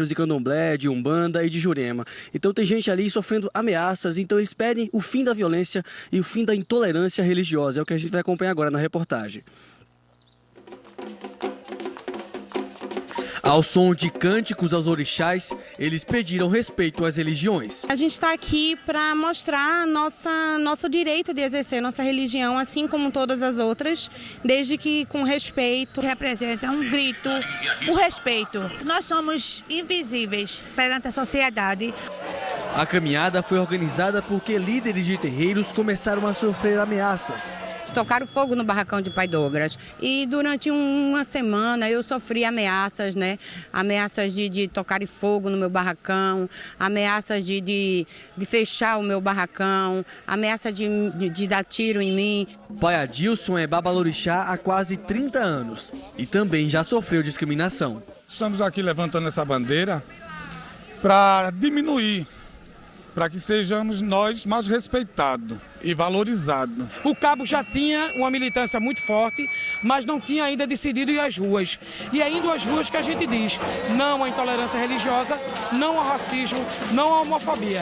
de candomblé, de umbanda e de jurema. Então tem gente ali sofrendo ameaças, então eles pedem o fim da violência e o fim da intolerância religiosa. É o que a gente vai acompanhar agora na reportagem. Ao som de cânticos aos orixás, eles pediram respeito às religiões. A gente está aqui para mostrar nosso direito de exercer nossa religião, assim como todas as outras, desde que com respeito. Representa um grito por respeito. Nós somos invisíveis perante a sociedade. A caminhada foi organizada porque líderes de terreiros começaram a sofrer ameaças. tocaram fogo no barracão de Pai Douglas. E durante uma semana eu sofri ameaças, né? Ameaças de tocarem fogo no meu barracão, ameaças de fechar o meu barracão, ameaça de dar tiro em mim. Pai Adilson é babalorixá há quase 30 anos e também já sofreu discriminação. Estamos aqui levantando essa bandeira para diminuir, para que sejamos nós mais respeitados e valorizados. O Cabo já tinha uma militância muito forte, mas não tinha ainda decidido ir às ruas. E é indo às ruas que a gente diz não à intolerância religiosa, não ao racismo, não à homofobia.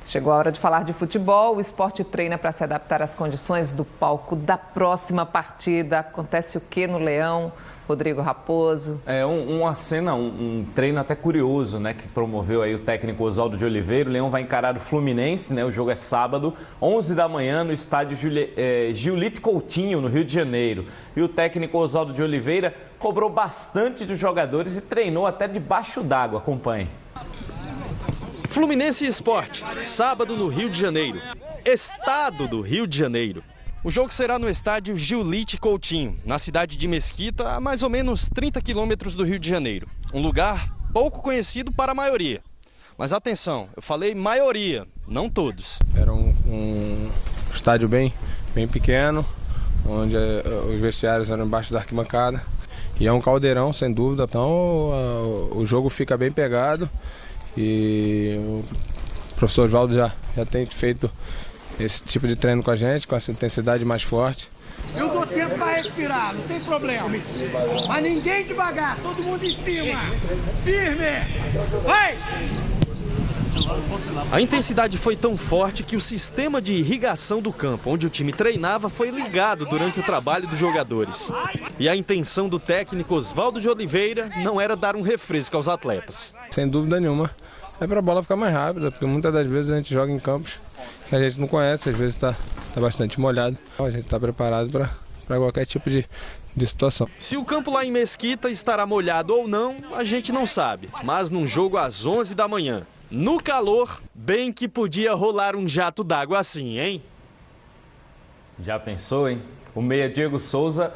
Chegou a hora de falar de futebol. O esporte treina para se adaptar às condições do palco da próxima partida. Acontece o que no Leão, Rodrigo Raposo? É uma cena, um treino até curioso, né, que promoveu aí o técnico Oswaldo de Oliveira. O Leão vai encarar o Fluminense, né, o jogo é sábado, 11 da manhã, no estádio Giulite Coutinho, no Rio de Janeiro. E o técnico Oswaldo de Oliveira cobrou bastante dos jogadores e treinou até debaixo d'água. Acompanhe. Fluminense e Sport, sábado no Rio de Janeiro, estado do Rio de Janeiro. O jogo será no estádio Giulite Coutinho, na cidade de Mesquita, a mais ou menos 30 quilômetros do Rio de Janeiro. Um lugar pouco conhecido para a maioria. Mas atenção, eu falei maioria, não todos. Era um estádio bem pequeno, onde os vestiários eram embaixo da arquibancada. E é um caldeirão, sem dúvida, então o jogo fica bem pegado. E o professor Oswaldo já tem feito esse tipo de treino com a gente, com essa intensidade mais forte. Eu dou tempo para respirar, não tem problema. Mas ninguém devagar, todo mundo em cima. Firme! Vai! A intensidade foi tão forte que o sistema de irrigação do campo, onde o time treinava, foi ligado durante o trabalho dos jogadores. E a intenção do técnico Oswaldo de Oliveira não era dar um refresco aos atletas. Sem dúvida nenhuma, é para a bola ficar mais rápida, porque muitas das vezes a gente joga em campos que a gente não conhece, às vezes está bastante molhado. A gente está preparado para qualquer tipo de situação. Se o campo lá em Mesquita estará molhado ou não, a gente não sabe. Mas num jogo às 11 da manhã, no calor, bem que podia rolar um jato d'água assim, hein? Já pensou, hein? O meia Diego Souza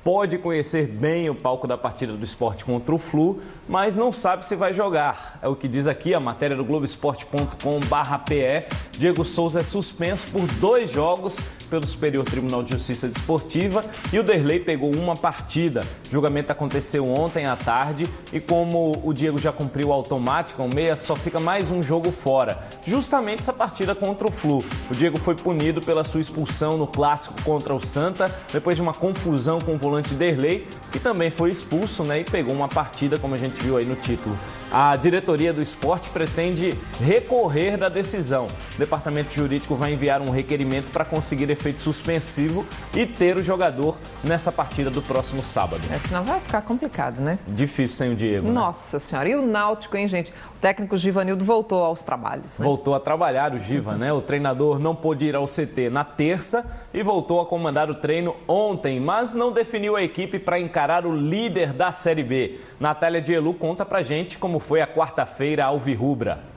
pode conhecer bem o palco da partida do Sport contra o Flu, mas não sabe se vai jogar. É o que diz aqui a matéria do Globoesporte.com/PE. Diego Souza é suspenso por 2 jogos pelo Superior Tribunal de Justiça Desportiva e o Derlei pegou uma partida. O julgamento aconteceu ontem à tarde e como o Diego já cumpriu o automático, o meia só fica mais um jogo fora. Justamente essa partida contra o Flu. O Diego foi punido pela sua expulsão no clássico contra o Santa, depois de uma confusão com o volante Derlei, que também foi expulso, né, e pegou uma partida, como a gente viu aí no título. A diretoria do esporte pretende recorrer da decisão. O departamento jurídico vai enviar um requerimento para conseguir efeito suspensivo e ter o jogador nessa partida do próximo sábado. Senão vai ficar complicado, né? Difícil sem o Diego. Nossa Senhora. E o Náutico, hein, gente? O técnico Givanildo voltou aos trabalhos, né? Voltou a trabalhar o Giva, né? O treinador não pôde ir ao CT na terça e voltou a comandar o treino ontem, mas não definiu a equipe para encarar o líder da Série B. Natália Dielu conta pra gente como foi a quarta-feira alvirrubra.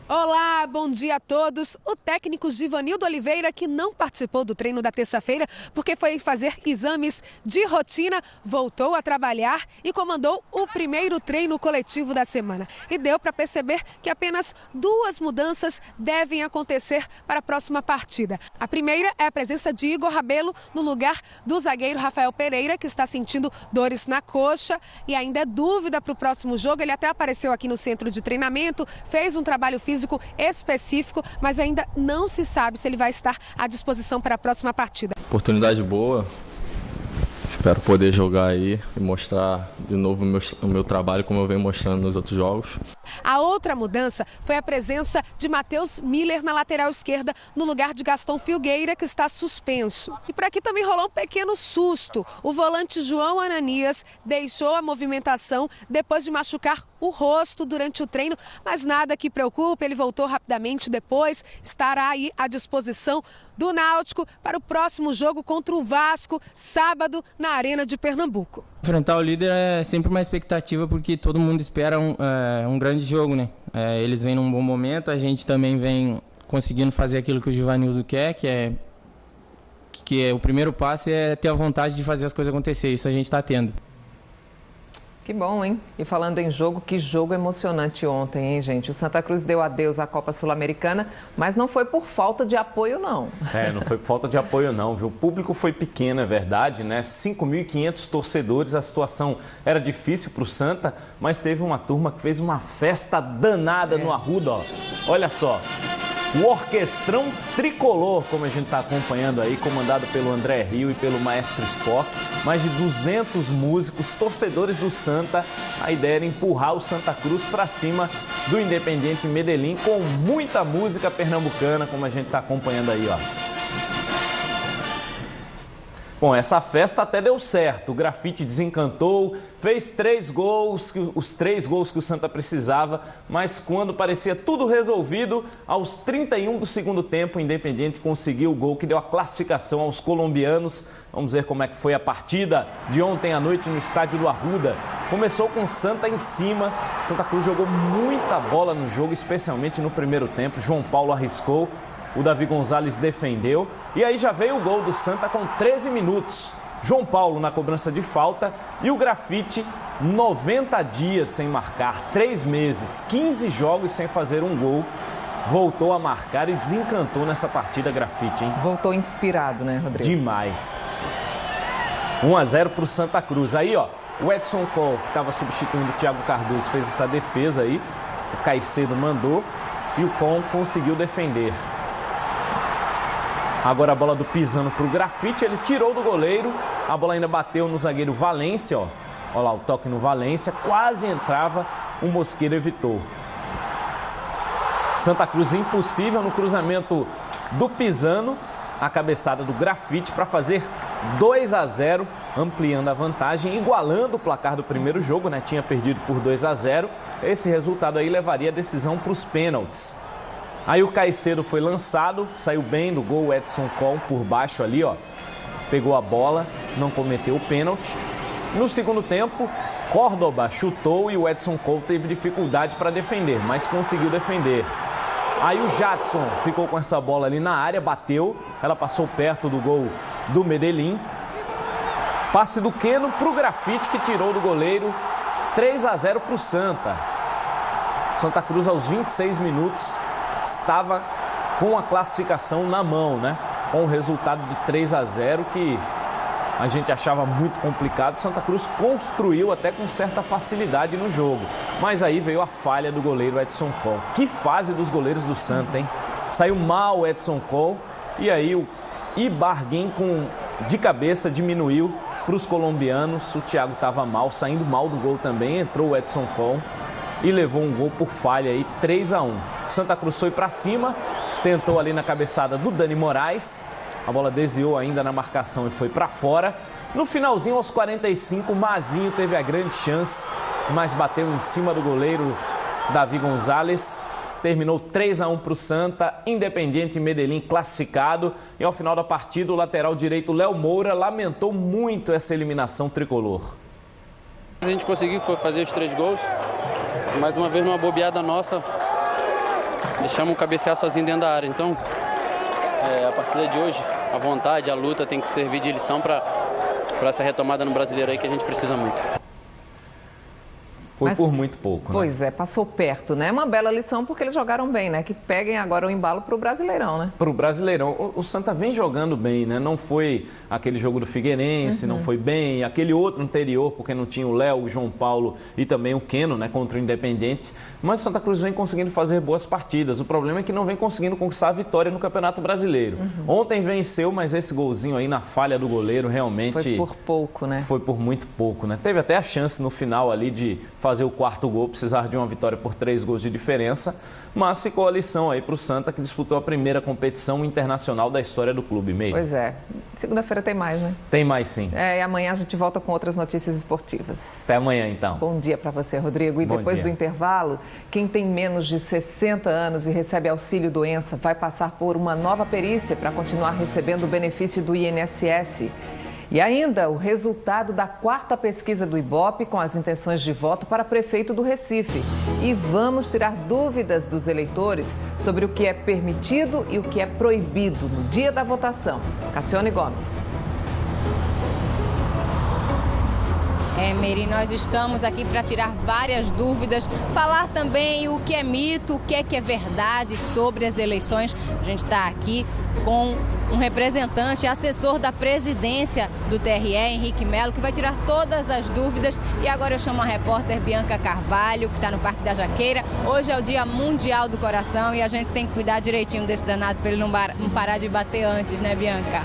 Olá, bom dia a todos. O técnico Givanildo Oliveira, que não participou do treino da terça-feira porque foi fazer exames de rotina, voltou a trabalhar e comandou o primeiro treino coletivo da semana. E deu para perceber que apenas 2 mudanças devem acontecer para a próxima partida. A primeira é a presença de Igor Rabelo no lugar do zagueiro Rafael Pereira, que está sentindo dores na coxa e ainda é dúvida para o próximo jogo. Ele até apareceu aqui no centro de treinamento, fez um trabalho físico específico, mas ainda não se sabe se ele vai estar à disposição para a próxima partida. Oportunidade boa, espero poder jogar aí e mostrar de novo o meu trabalho como eu venho mostrando nos outros jogos. A outra mudança foi a presença de Matheus Miller na lateral esquerda, no lugar de Gaston Filgueira, que está suspenso. E por aqui também rolou um pequeno susto. O volante João Ananias deixou a movimentação depois de machucar o rosto durante o treino, mas nada que preocupe, ele voltou rapidamente depois, estará aí à disposição do Náutico para o próximo jogo contra o Vasco, sábado, na Arena de Pernambuco. Enfrentar o líder é sempre uma expectativa, porque todo mundo espera um grande jogo, né? Eles vêm num bom momento, a gente também vem conseguindo fazer aquilo que o Givanildo quer, que é o primeiro passo é ter a vontade de fazer as coisas acontecer, isso a gente está tendo. Que bom, hein? E falando em jogo, que jogo emocionante ontem, hein, gente? O Santa Cruz deu adeus à Copa Sul-Americana, mas não foi por falta de apoio, não. Não foi por falta de apoio, não, viu? O público foi pequeno, é verdade, né? 5.500 torcedores, a situação era difícil para o Santa, mas teve uma turma que fez uma festa danada no Arruda, ó. Olha só. O Orquestrão Tricolor, como a gente está acompanhando aí, comandado pelo André Rio e pelo Maestro Spock. Mais de 200 músicos, torcedores do Santa. A ideia era empurrar o Santa Cruz para cima do Independiente Medellín com muita música pernambucana, como a gente está acompanhando aí, ó. Bom, essa festa até deu certo, o Grafite desencantou, fez 3 gols, os 3 gols que o Santa precisava, mas quando parecia tudo resolvido, aos 31 do segundo tempo, o Independiente conseguiu o gol que deu a classificação aos colombianos. Vamos ver como é que foi a partida de ontem à noite no estádio do Arruda. Começou com o Santa em cima, Santa Cruz jogou muita bola no jogo, especialmente no primeiro tempo, João Paulo arriscou. O Davi Gonzalez defendeu e aí já veio o gol do Santa com 13 minutos. João Paulo na cobrança de falta e o Grafite 90 dias sem marcar, 3 meses, 15 jogos sem fazer um gol. Voltou a marcar e desencantou nessa partida Grafite, hein? Voltou inspirado, né, Rodrigo? Demais. 1-0 para o Santa Cruz. Aí, ó, o Edson Cole, que estava substituindo o Thiago Cardoso, fez essa defesa aí. O Caicedo mandou e o Cole conseguiu defender. Agora a bola do Pisano para o Grafite, ele tirou do goleiro, a bola ainda bateu no zagueiro Valência, ó. Olha lá o toque no Valência, quase entrava, o Mosqueira evitou. Santa Cruz impossível no cruzamento do Pisano, a cabeçada do Grafite para fazer 2-0, ampliando a vantagem, igualando o placar do primeiro jogo, né? Tinha perdido por 2-0, esse resultado aí levaria a decisão para os pênaltis. Aí o Caicedo foi lançado, saiu bem do gol, o Edson Cole por baixo ali, ó. Pegou a bola, não cometeu o pênalti. No segundo tempo, Córdoba chutou e o Edson Cole teve dificuldade para defender, mas conseguiu defender. Aí o Jadson ficou com essa bola ali na área, bateu, ela passou perto do gol do Medellín. Passe do Queno para o Grafite, que tirou do goleiro, 3-0 para o Santa. Santa Cruz aos 26 minutos... estava com a classificação na mão, né? Com o resultado de 3-0, que a gente achava muito complicado. Santa Cruz construiu até com certa facilidade no jogo. Mas aí veio a falha do goleiro Edson Cole. Que fase dos goleiros do Santa, hein? Saiu mal o Edson Cole e aí o Ibarguin de cabeça diminuiu para os colombianos. O Thiago estava mal, saindo mal do gol também. Entrou o Edson Cole e levou um gol por falha aí, 3-1. Santa Cruz foi para cima, tentou ali na cabeçada do Dani Moraes. A bola desviou ainda na marcação e foi para fora. No finalzinho, aos 45, o Mazinho teve a grande chance, mas bateu em cima do goleiro Davi Gonzalez. Terminou 3-1 para o Santa, Independiente Medellín classificado. E ao final da partida, o lateral direito Léo Moura lamentou muito essa eliminação tricolor. A gente conseguiu foi fazer os 3 gols. Mais uma vez, numa bobeada nossa, deixamos o cabecear sozinho dentro da área. Então, a partida de hoje, a vontade, a luta tem que servir de lição para essa retomada no Brasileiro aí que a gente precisa muito. Foi por muito pouco, né? Pois é, passou perto, né? Uma bela lição porque eles jogaram bem, né? Que peguem agora o embalo para o Brasileirão, né? Para o Brasileirão. O Santa vem jogando bem, né? Não foi aquele jogo do Figueirense, não foi bem. Aquele outro anterior, porque não tinha o Léo, o João Paulo e também o Queno, né? Contra o Independiente. Mas o Santa Cruz vem conseguindo fazer boas partidas. O problema é que não vem conseguindo conquistar a vitória no Campeonato Brasileiro. Ontem venceu, mas esse golzinho aí na falha do goleiro realmente... Foi por pouco, né? Foi por muito pouco, né? Teve até a chance no final ali de fazer o 4º gol, precisar de uma vitória por 3 gols de diferença, mas ficou a lição aí para o Santa, que disputou a primeira competição internacional da história do clube. Meio. Pois é. Segunda-feira tem mais, né? Tem mais, sim. E amanhã a gente volta com outras notícias esportivas. Até amanhã, então. Bom dia para você, Rodrigo. E Bom depois dia. do intervalo, quem tem menos de 60 anos e recebe auxílio-doença vai passar por uma nova perícia para continuar recebendo o benefício do INSS. E ainda o resultado da 4ª pesquisa do Ibope com as intenções de voto para prefeito do Recife. E vamos tirar dúvidas dos eleitores sobre o que é permitido e o que é proibido no dia da votação. Cassiane Gomes. Meire, nós estamos aqui para tirar várias dúvidas, falar também o que é mito, o que é verdade sobre as eleições. A gente está aqui com um representante, assessor da presidência do TRE, Henrique Melo, que vai tirar todas as dúvidas. E agora eu chamo a repórter Bianca Carvalho, que está no Parque da Jaqueira. Hoje é o Dia Mundial do Coração e a gente tem que cuidar direitinho desse danado para ele não parar de bater antes, né, Bianca?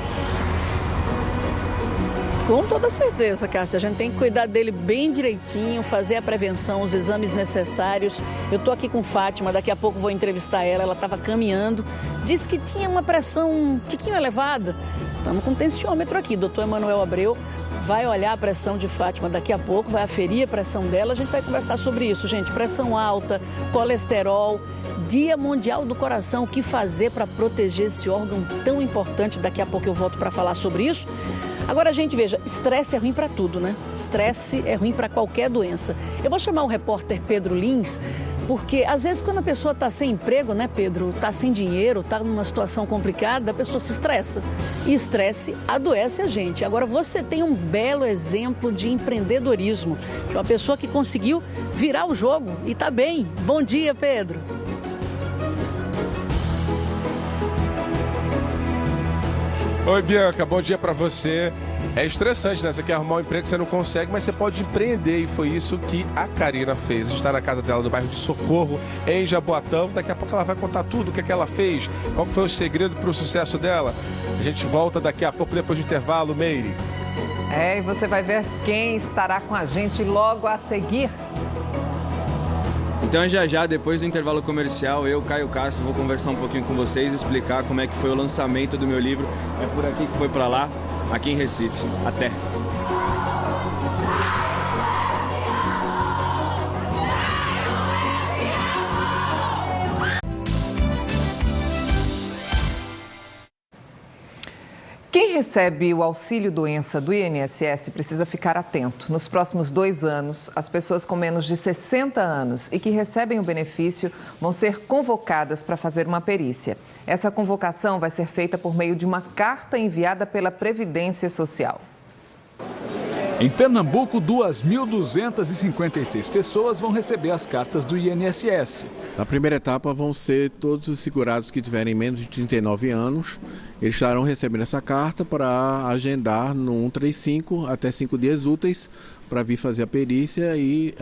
Com toda certeza, Cássia. A gente tem que cuidar dele bem direitinho, fazer a prevenção, os exames necessários. Eu estou aqui com Fátima, daqui a pouco vou entrevistar ela. Ela estava caminhando, disse que tinha uma pressão um tiquinho elevada. Estamos com tensiômetro aqui. Doutor Emanuel Abreu vai olhar a pressão de Fátima daqui a pouco, vai aferir a pressão dela. A gente vai conversar sobre isso, gente. Pressão alta, colesterol, Dia Mundial do Coração. O que fazer para proteger esse órgão tão importante? Daqui a pouco eu volto para falar sobre isso. Agora, gente, veja, estresse é ruim para tudo, né? Estresse é ruim para qualquer doença. Eu vou chamar o repórter Pedro Lins, porque às vezes quando a pessoa está sem emprego, né, Pedro? Está sem dinheiro, está numa situação complicada, a pessoa se estressa. E estresse adoece a gente. Agora, você tem um belo exemplo de empreendedorismo, de uma pessoa que conseguiu virar o jogo e está bem. Bom dia, Pedro. Oi, Bianca, bom dia pra você. É estressante, né? Você quer arrumar um emprego que você não consegue, mas você pode empreender. E foi isso que a Karina fez. A gente está na casa dela, no bairro de Socorro, em Jaboatão. Daqui a pouco ela vai contar tudo o que é que ela fez, qual foi o segredo para o sucesso dela. A gente volta daqui a pouco, depois do intervalo, Meire. E você vai ver quem estará com a gente logo a seguir. Então já, depois do intervalo comercial, eu, Caio Castro, vou conversar um pouquinho com vocês, explicar como é que foi o lançamento do meu livro. É por aqui que foi para lá, aqui em Recife. Até! Quem recebe o auxílio-doença do INSS precisa ficar atento. Nos próximos 2 anos, as pessoas com menos de 60 anos e que recebem o benefício vão ser convocadas para fazer uma perícia. Essa convocação vai ser feita por meio de uma carta enviada pela Previdência Social. Em Pernambuco, 2.256 pessoas vão receber as cartas do INSS. Na primeira etapa vão ser todos os segurados que tiverem menos de 39 anos. Eles estarão recebendo essa carta para agendar no 135 até 5 dias úteis para vir fazer a perícia e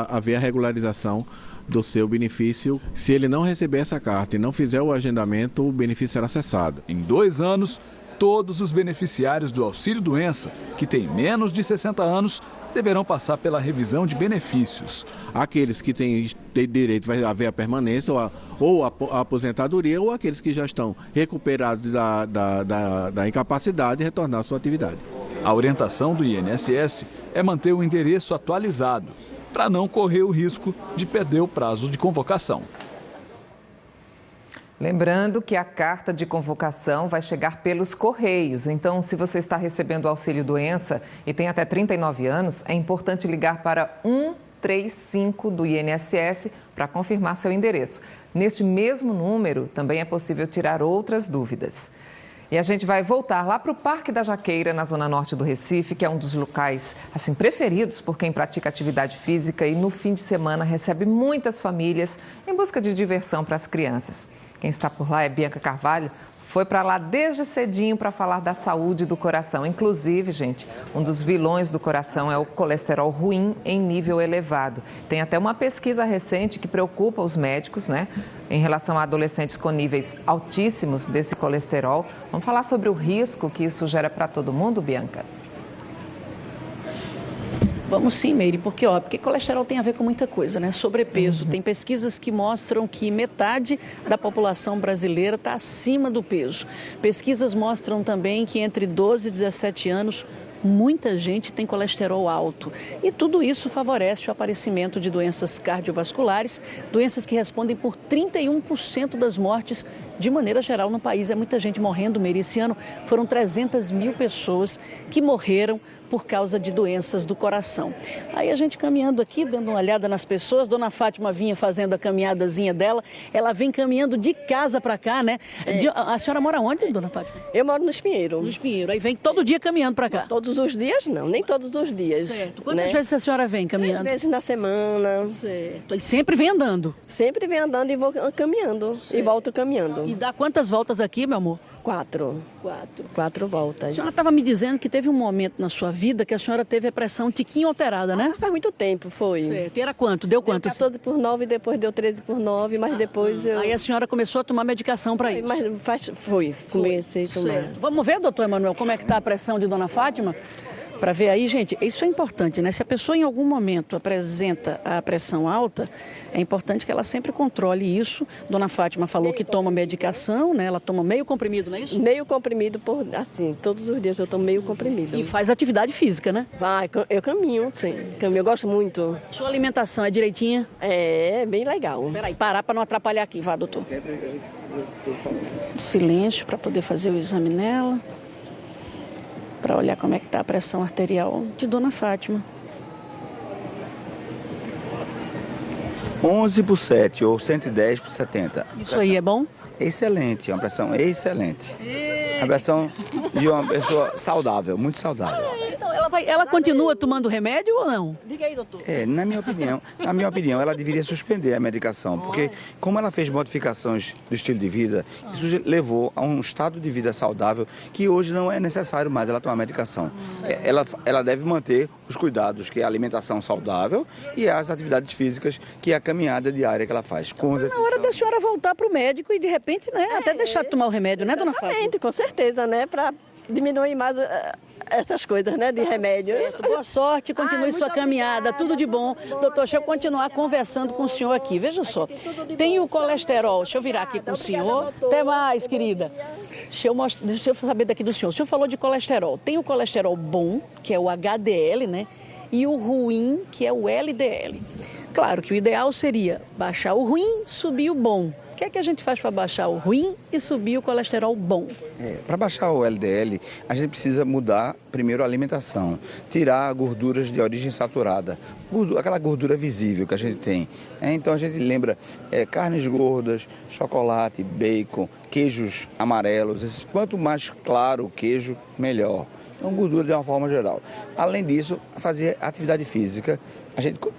haver a regularização do seu benefício. Se ele não receber essa carta e não fizer o agendamento, o benefício será cessado. Em 2 anos, todos os beneficiários do auxílio-doença, que têm menos de 60 anos, deverão passar pela revisão de benefícios. Aqueles que têm direito, vai haver a permanência ou a aposentadoria, ou aqueles que já estão recuperados da incapacidade, retornar à sua atividade. A orientação do INSS é manter o endereço atualizado, para não correr o risco de perder o prazo de convocação. Lembrando que a carta de convocação vai chegar pelos correios. Então, se você está recebendo o auxílio-doença e tem até 39 anos, é importante ligar para 135 do INSS para confirmar seu endereço. Neste mesmo número, também é possível tirar outras dúvidas. E a gente vai voltar lá para o Parque da Jaqueira, na zona norte do Recife, que é um dos locais assim preferidos por quem pratica atividade física e no fim de semana recebe muitas famílias em busca de diversão para as crianças. Quem está por lá é Bianca Carvalho, foi para lá desde cedinho para falar da saúde do coração. Inclusive, gente, um dos vilões do coração é o colesterol ruim em nível elevado. Tem até uma pesquisa recente que preocupa os médicos, né, em relação a adolescentes com níveis altíssimos desse colesterol. Vamos falar sobre o risco que isso gera para todo mundo, Bianca? Vamos sim, Meire, porque colesterol tem a ver com muita coisa, né? Sobrepeso. Tem pesquisas que mostram que metade da população brasileira está acima do peso. Pesquisas mostram também que entre 12 e 17 anos, muita gente tem colesterol alto e tudo isso favorece o aparecimento de doenças cardiovasculares, doenças que respondem por 31% das mortes de maneira geral no país. É muita gente morrendo, Meire. Esse ano foram 300 mil pessoas que morreram por causa de doenças do coração. Aí a gente caminhando aqui, dando uma olhada nas pessoas, Dona Fátima vinha fazendo a caminhadazinha dela, ela vem caminhando de casa para cá, né? A senhora mora onde, Dona Fátima? Eu moro no Espinheiro. No Espinheiro, aí vem todo dia caminhando para cá? Todos os dias não, nem todos os dias. Certo. Quantas vezes a senhora vem caminhando? 3 vezes na semana. Certo. E sempre vem andando? Sempre vem andando e vou caminhando. Certo. E volto caminhando. E dá quantas voltas aqui, meu amor? 4. 4 voltas. A senhora estava me dizendo que teve um momento na sua vida que a senhora teve a pressão um tiquinho alterada, né? Faz muito tempo, foi. Certo. E era quanto? Deu quanto? Deu 14/9, depois deu 13/9, mas depois eu... Aí a senhora começou a tomar medicação para isso? Mas comecei a tomar. Certo. Vamos ver, doutor Emanuel, como é que está a pressão de Dona Fátima? Para ver aí, gente, isso é importante, né? Se a pessoa em algum momento apresenta a pressão alta, é importante que ela sempre controle isso. Dona Fátima falou que toma medicação, né? Ela toma meio comprimido, não é isso? Meio comprimido, todos os dias eu tomo meio comprimido. E faz atividade física, né? Eu caminho, sim. Eu gosto muito. Sua alimentação é direitinha? É, bem legal. Peraí, parar para não atrapalhar aqui, vá, doutor. Silêncio para poder fazer o exame nela. Para olhar como é que está a pressão arterial de Dona Fátima. 11/7 ou 110/70. Isso aí é bom? Excelente, é uma pressão excelente. É a pressão de uma pessoa saudável, muito saudável. Então, ela continua tomando remédio ou não? Diga aí, doutor. Na minha opinião, ela deveria suspender a medicação, porque como ela fez modificações do estilo de vida, isso levou a um estado de vida saudável que hoje não é necessário mais ela tomar medicação. Ela deve manter os cuidados, que é a alimentação saudável e as atividades físicas, que é a caminhada diária que ela faz. Na hora da senhora voltar para o médico e de repente, né, até deixar de tomar o remédio, né, Dona Fátima? Com certeza, né, para diminuir mais essas coisas, né, de remédios. Certo. Boa sorte, continue sua caminhada, tudo de bom. Doutor, deixa eu continuar conversando com o senhor aqui. Veja só, tem o colesterol, deixa eu virar aqui com o senhor. Até mais, querida. Deixa eu saber daqui do senhor. O senhor falou de colesterol. Tem o colesterol bom, que é o HDL, né, e o ruim, que é o LDL. Claro que o ideal seria baixar o ruim, subir o bom. O que é que a gente faz para baixar o ruim e subir o colesterol bom? Para baixar o LDL, a gente precisa mudar primeiro a alimentação, tirar gorduras de origem saturada, aquela gordura visível que a gente tem. Então a gente lembra carnes gordas, chocolate, bacon, queijos amarelos. Quanto mais claro o queijo, melhor. Então, gordura de uma forma geral. Além disso, fazer atividade física.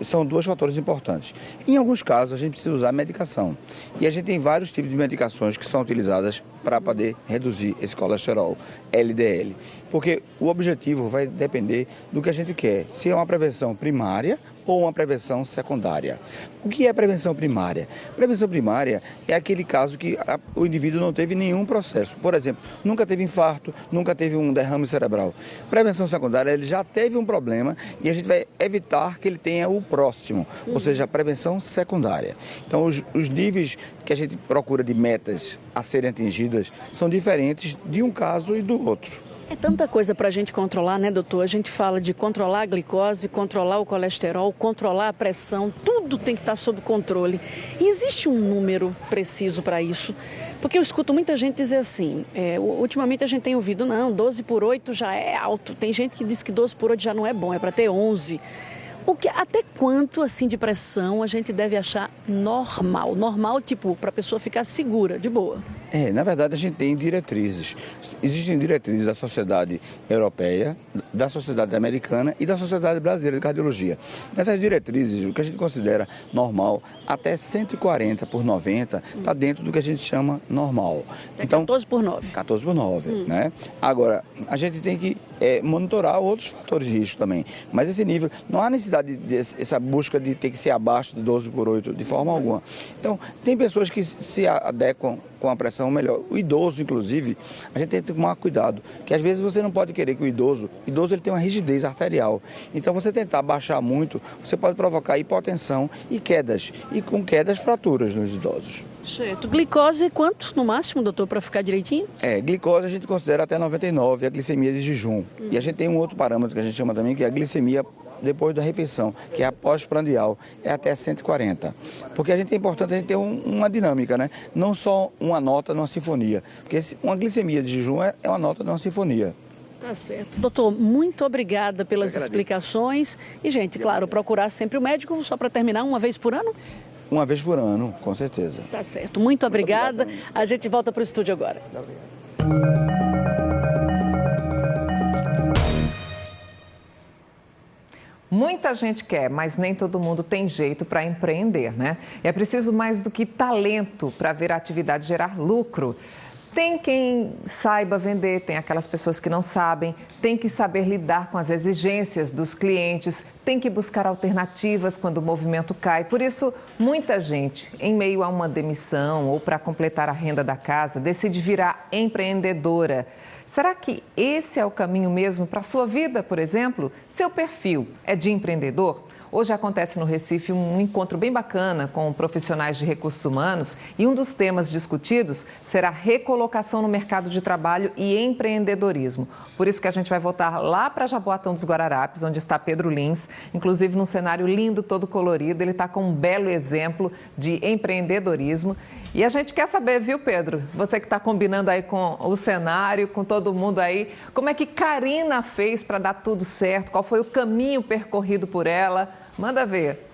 São 2 fatores importantes. Em alguns casos, a gente precisa usar medicação. E a gente tem vários tipos de medicações que são utilizadas para poder reduzir esse colesterol LDL. Porque o objetivo vai depender do que a gente quer. Se é uma prevenção primária ou uma prevenção secundária. O que é prevenção primária? Prevenção primária é aquele caso que o indivíduo não teve nenhum processo. Por exemplo, nunca teve infarto, nunca teve um derrame cerebral. Prevenção secundária, ele já teve um problema e a gente vai evitar que ele tenha o próximo, ou seja, a prevenção secundária. Então, os níveis que a gente procura de metas a serem atingidas são diferentes de um caso e do outro. É tanta coisa para a gente controlar, né, doutor? A gente fala de controlar a glicose, controlar o colesterol, controlar a pressão, tudo tem que estar sob controle. E existe um número preciso para isso? Porque eu escuto muita gente dizer assim, ultimamente a gente tem ouvido, não, 12/8 já é alto. Tem gente que diz que 12/8 já não é bom, é para ter 11. Até quanto, assim, de pressão a gente deve achar normal? Normal, tipo, para a pessoa ficar segura, de boa. Na verdade, a gente tem diretrizes. Existem diretrizes da Sociedade Europeia, da Sociedade Americana e da Sociedade Brasileira de Cardiologia. Nessas diretrizes, o que a gente considera normal, até 140/90, está dentro do que a gente chama normal. Então, 14/9. 14/9, né? Agora, a gente tem que monitorar outros fatores de risco também. Mas esse nível, não há necessidade dessa busca de ter que ser abaixo de 12/8 de forma alguma. Então, tem pessoas que se adequam com a pressão alimentação melhor. O idoso, inclusive, a gente tem que tomar cuidado, que às vezes você não pode querer que o idoso ele tem uma rigidez arterial. Então, você tentar baixar muito, você pode provocar hipotensão e quedas, e com quedas, fraturas nos idosos. Certo. Glicose, quanto no máximo, doutor, para ficar direitinho? Glicose a gente considera até 99, a glicemia de jejum. E a gente tem um outro parâmetro que a gente chama também, que é a glicemia depois da refeição, que é a pós-prandial, é até 140. Porque é importante a gente ter uma dinâmica, né? Não só uma nota numa sinfonia. Porque uma glicemia de jejum é uma nota numa sinfonia. Tá certo. Doutor, muito obrigada pelas explicações. E, gente, claro, procurar sempre o médico, só para terminar, uma vez por ano? Uma vez por ano, com certeza. Tá certo. Muito obrigada. A gente volta para o estúdio agora. Muita gente quer, mas nem todo mundo tem jeito para empreender, né? É preciso mais do que talento para ver a atividade gerar lucro. Tem quem saiba vender, tem aquelas pessoas que não sabem, tem que saber lidar com as exigências dos clientes, tem que buscar alternativas quando o movimento cai. Por isso, muita gente, em meio a uma demissão ou para completar a renda da casa, decide virar empreendedora. Será que esse é o caminho mesmo para a sua vida, por exemplo? Seu perfil é de empreendedor? Hoje acontece no Recife um encontro bem bacana com profissionais de recursos humanos e um dos temas discutidos será recolocação no mercado de trabalho e empreendedorismo. Por isso que a gente vai voltar lá para Jaboatão dos Guararapes, onde está Pedro Lins, inclusive num cenário lindo, todo colorido. Ele está com um belo exemplo de empreendedorismo. E a gente quer saber, viu, Pedro? Você que está combinando aí com o cenário, com todo mundo aí, como é que Karina fez para dar tudo certo? Qual foi o caminho percorrido por ela? Manda ver.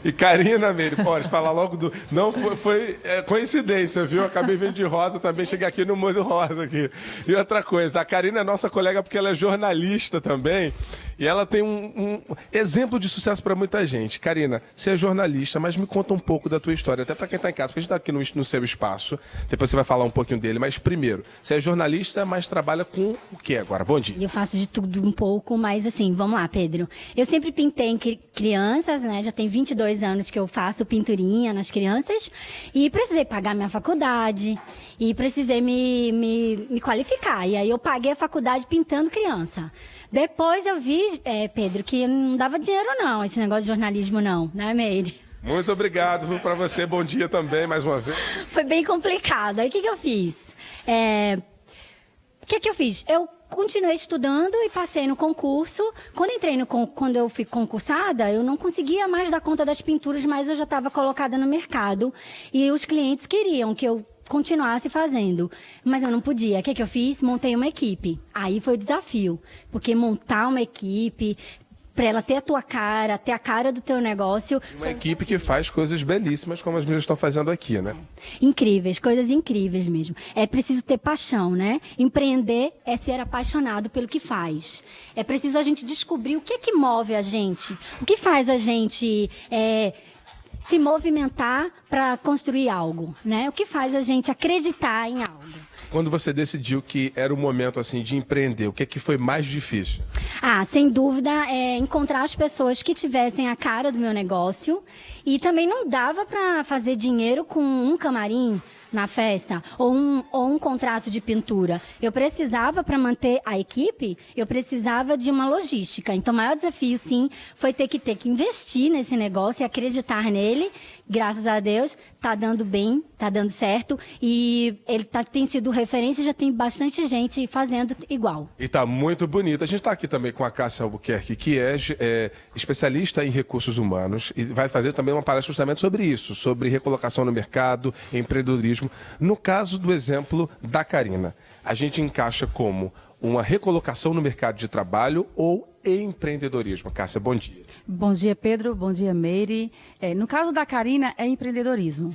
E Karina, Meire, pode falar logo do... Não, foi coincidência, viu? Eu acabei vindo de rosa, também cheguei aqui no mundo rosa aqui. E outra coisa, a Karina é nossa colega porque ela é jornalista também. E ela tem um exemplo de sucesso para muita gente. Karina, você é jornalista, mas me conta um pouco da tua história, até para quem está em casa, porque a gente está aqui no seu espaço, depois você vai falar um pouquinho dele, mas primeiro, você é jornalista, mas trabalha com o que agora? Bom dia. Eu faço de tudo um pouco, mas assim, vamos lá, Pedro. Eu sempre pintei em crianças, né? Já tem 22 anos que eu faço pinturinha nas crianças e precisei pagar minha faculdade e precisei me qualificar. E aí eu paguei a faculdade pintando criança. Depois eu vi, Pedro, que não dava dinheiro não, esse negócio de jornalismo não, né, Meire? Muito obrigado para você, bom dia também, mais uma vez. Foi bem complicado. Aí o que eu fiz? O que eu fiz? Eu continuei estudando e passei no concurso. Quando eu fui concursada, eu não conseguia mais dar conta das pinturas, mas eu já estava colocada no mercado. E os clientes queriam que eu continuasse fazendo, mas eu não podia. O que eu fiz? Montei uma equipe. Aí foi o desafio, porque montar uma equipe, para ela ter a tua cara, ter a cara do teu negócio. Uma equipe que faz coisas belíssimas, como as meninas estão fazendo aqui, né? Incríveis, coisas incríveis mesmo. É preciso ter paixão, né? Empreender é ser apaixonado pelo que faz. É preciso a gente descobrir o que move a gente, o que faz a gente se movimentar para construir algo, né? O que faz a gente acreditar em algo. Quando você decidiu que era o momento assim de empreender, o que é que foi mais difícil? Sem dúvida, encontrar as pessoas que tivessem a cara do meu negócio. E também não dava para fazer dinheiro com um camarim na festa ou um contrato de pintura. Eu precisava, para manter a equipe, eu precisava de uma logística. Então, o maior desafio, sim, foi ter que investir nesse negócio e acreditar nele. Graças a Deus, tá dando bem, tá dando certo. E ele tem sido referência e já tem bastante gente fazendo igual. E tá muito bonito. A gente está aqui também com a Cássia Albuquerque, que é especialista em recursos humanos e vai fazer também uma palestra justamente sobre isso, sobre recolocação no mercado, empreendedorismo. No caso do exemplo da Karina, a gente encaixa como uma recolocação no mercado de trabalho ou empreendedorismo. Cássia, bom dia. Bom dia, Pedro. Bom dia, Meire. No caso da Karina, é empreendedorismo.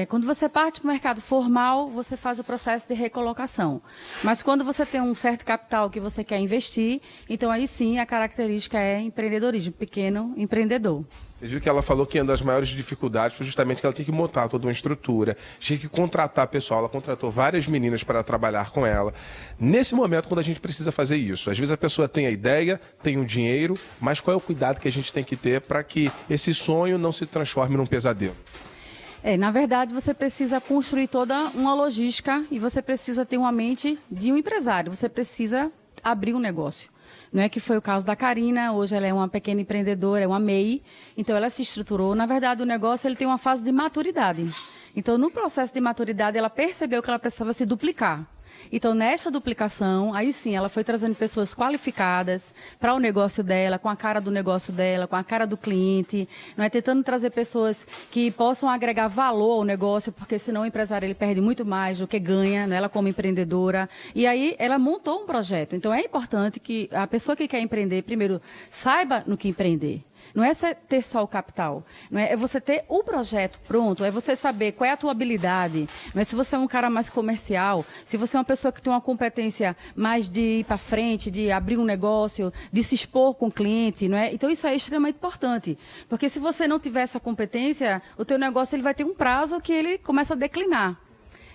Quando você parte para o mercado formal, você faz o processo de recolocação. Mas quando você tem um certo capital que você quer investir, então aí sim a característica é empreendedorismo, pequeno empreendedor. Você viu que ela falou que uma das maiores dificuldades foi justamente que ela tinha que montar toda uma estrutura, tinha que contratar pessoal, ela contratou várias meninas para trabalhar com ela. Nesse momento, quando a gente precisa fazer isso, às vezes a pessoa tem a ideia, tem o dinheiro, mas qual é o cuidado que a gente tem que ter para que esse sonho não se transforme num pesadelo? Na verdade, você precisa construir toda uma logística e você precisa ter uma mente de um empresário, você precisa abrir um negócio. Não é que foi o caso da Karina, hoje ela é uma pequena empreendedora, é uma MEI, então ela se estruturou. Na verdade, o negócio ele tem uma fase de maturidade. Então, no processo de maturidade, ela percebeu que ela precisava se duplicar. Então, nesta duplicação, aí sim, ela foi trazendo pessoas qualificadas para o negócio dela, com a cara do negócio dela, com a cara do cliente, não é? Tentando trazer pessoas que possam agregar valor ao negócio, porque senão o empresário ele perde muito mais do que ganha, né? Ela como empreendedora. E aí, ela montou um projeto. Então, é importante que a pessoa que quer empreender, primeiro, saiba no que empreender. Não é você ter só o capital, não é você ter o projeto pronto, é você saber qual é a tua habilidade, não é se você é um cara mais comercial, se você é uma pessoa que tem uma competência mais de ir para frente, de abrir um negócio, de se expor com o cliente, não é? Então isso é extremamente importante, porque se você não tiver essa competência, o teu negócio ele vai ter um prazo que ele começa a declinar.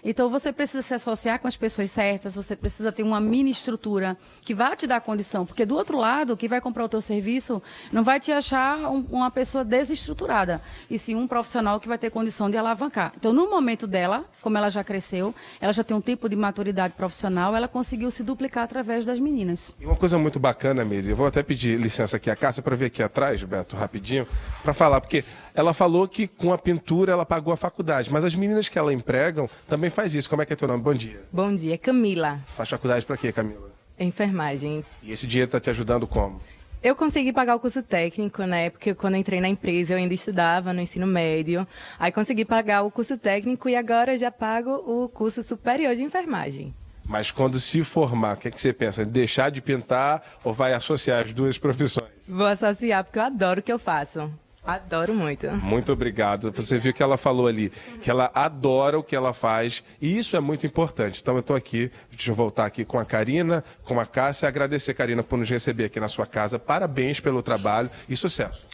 Então, você precisa se associar com as pessoas certas, você precisa ter uma mini estrutura que vai te dar condição, porque do outro lado, quem vai comprar o teu serviço não vai te achar uma pessoa desestruturada, e sim um profissional que vai ter condição de alavancar. Então, no momento dela, como ela já cresceu, ela já tem um tipo de maturidade profissional, ela conseguiu se duplicar através das meninas. E uma coisa muito bacana, Miri, eu vou até pedir licença aqui à Cássia para ver aqui atrás, Beto, rapidinho, para falar, porque ela falou que com a pintura ela pagou a faculdade, mas as meninas que ela empregam também faz isso. Como é que é teu nome? Bom dia. Bom dia, Camila. Faz faculdade para quê, Camila? Enfermagem. E esse dinheiro está te ajudando como? Eu consegui pagar o curso técnico, né? Porque quando eu entrei na empresa eu ainda estudava no ensino médio. Aí consegui pagar o curso técnico e agora eu já pago o curso superior de enfermagem. Mas quando se formar, o que é que você pensa? Deixar de pintar ou vai associar as duas profissões? Vou associar porque eu adoro o que eu faço. Adoro muito. Muito obrigado. Você viu que ela falou ali, que ela adora o que ela faz e isso é muito importante. Então eu estou aqui, deixa eu voltar aqui com a Karina, com a Cássia, agradecer, Karina, por nos receber aqui na sua casa. Parabéns pelo trabalho e sucesso.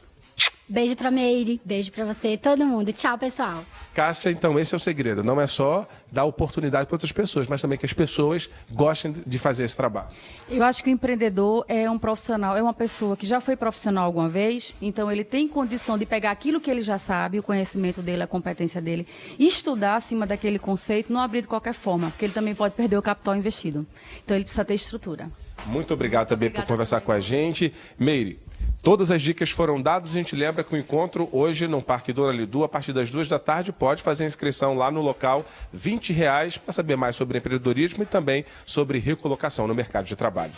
Beijo pra Meire, beijo pra você, todo mundo. Tchau, pessoal. Cássia, então esse é o segredo. Não é só dar oportunidade para outras pessoas, mas também que as pessoas gostem de fazer esse trabalho. Eu acho que o empreendedor é um profissional, é uma pessoa que já foi profissional alguma vez, então ele tem condição de pegar aquilo que ele já sabe, o conhecimento dele, a competência dele, e estudar acima daquele conceito, não abrir de qualquer forma, porque ele também pode perder o capital investido. Então ele precisa ter estrutura. Muito obrigado também por conversar com a gente. Meire, todas as dicas foram dadas. A gente lembra que o encontro hoje no Parque Dona Lidu, a partir das 2 da tarde, pode fazer a inscrição lá no local, R$20, para saber mais sobre empreendedorismo e também sobre recolocação no mercado de trabalho.